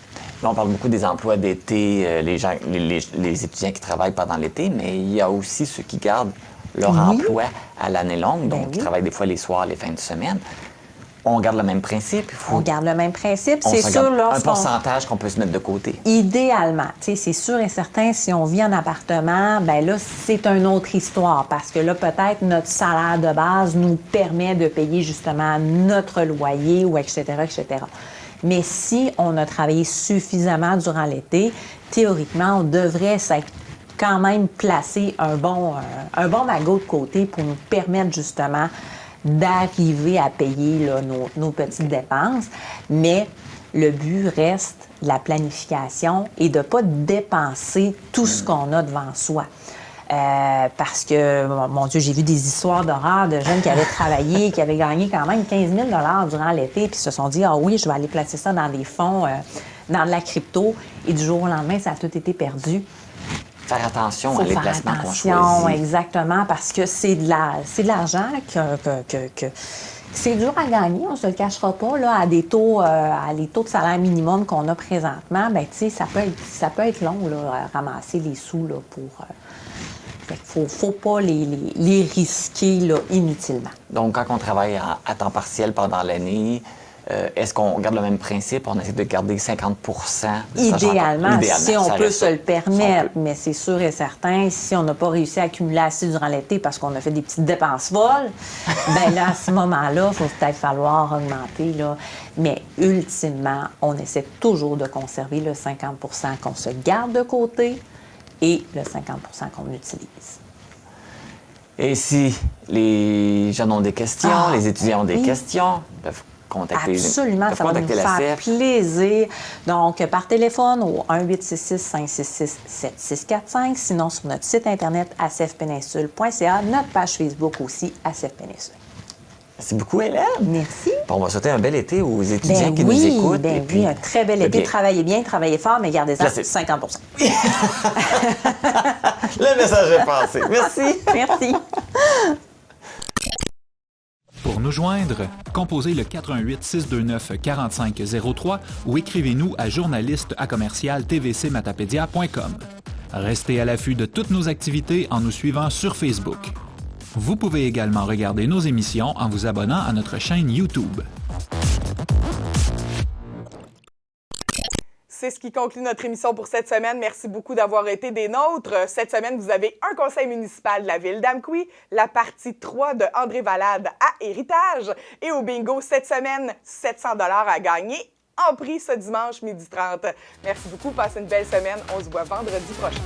Là, on parle beaucoup des emplois d'été, les étudiants qui travaillent pendant l'été, mais il y a aussi ceux qui gardent leur emploi à l'année longue, donc qui travaillent des fois les soirs, les fins de semaine. On garde le même principe? On garde le même principe. C'est sûr, un pourcentage qu'on peut se mettre de côté. Idéalement. C'est sûr et certain, si on vit en appartement, bien là, c'est une autre histoire parce que là, peut-être notre salaire de base nous permet de payer justement notre loyer ou etc., etc. Mais si on a travaillé suffisamment durant l'été, théoriquement, on devrait s'être quand même placé un bon magot de côté pour nous permettre justement d'arriver à payer là, nos petites dépenses. Mais le but reste la planification et de ne pas dépenser tout ce qu'on a devant soi. Parce que, mon Dieu, j'ai vu des histoires d'horreur de jeunes qui avaient travaillé, qui avaient gagné quand même 15 000 $ durant l'été, puis se sont dit « Ah oui, je vais aller placer ça dans des fonds, dans de la crypto », et du jour au lendemain, ça a tout été perdu. Faire attention à les placements qu'on choisit. Exactement, parce que c'est de l'argent que c'est dur à gagner, on ne se le cachera pas, là, à les taux de salaire minimum qu'on a présentement, bien, tu sais, ça peut être long, là, ramasser les sous, là, pour... Il ne faut pas les risquer là, inutilement. Donc, quand on travaille à temps partiel pendant l'année, est-ce qu'on garde le même principe? On essaie de garder 50 de Idéalement, si on peut se le permettre. Mais c'est sûr et certain, si on n'a pas réussi à accumuler assez durant l'été parce qu'on a fait des petites dépenses folles, bien là, à ce moment-là, il va peut-être falloir augmenter. Là. Mais ultimement, on essaie toujours de conserver le 50 qu'on se garde de côté et le 50 qu'on utilise. Et si les gens ont des questions, les étudiants ont des questions, peuvent contacter Absolument, ça va nous faire plaisir. Donc, par téléphone au 1-866-566-7645, sinon sur notre site internet acfpeninsule.ca, notre page Facebook aussi, ACF Péninsule. Merci beaucoup, Hélène. Merci. Bon, on va souhaiter un bel été aux étudiants qui nous écoutent. Et puis, un très bel été. Travaillez bien, travaillez fort, mais gardez-en 50 %. Le message est passé. Merci. Merci. Pour nous joindre, composez le 418-629-4503 ou écrivez-nous à journaliste@tvcmatapedia.com. Restez à l'affût de toutes nos activités en nous suivant sur Facebook. Vous pouvez également regarder nos émissions en vous abonnant à notre chaîne YouTube. C'est ce qui conclut notre émission pour cette semaine. Merci beaucoup d'avoir été des nôtres. Cette semaine, vous avez un conseil municipal de la ville d'Amqui, la partie 3 de André Valade à Héritage et au bingo cette semaine, 700 $ à gagner en prix ce dimanche 12h30. Merci beaucoup, passez une belle semaine. On se voit vendredi prochain.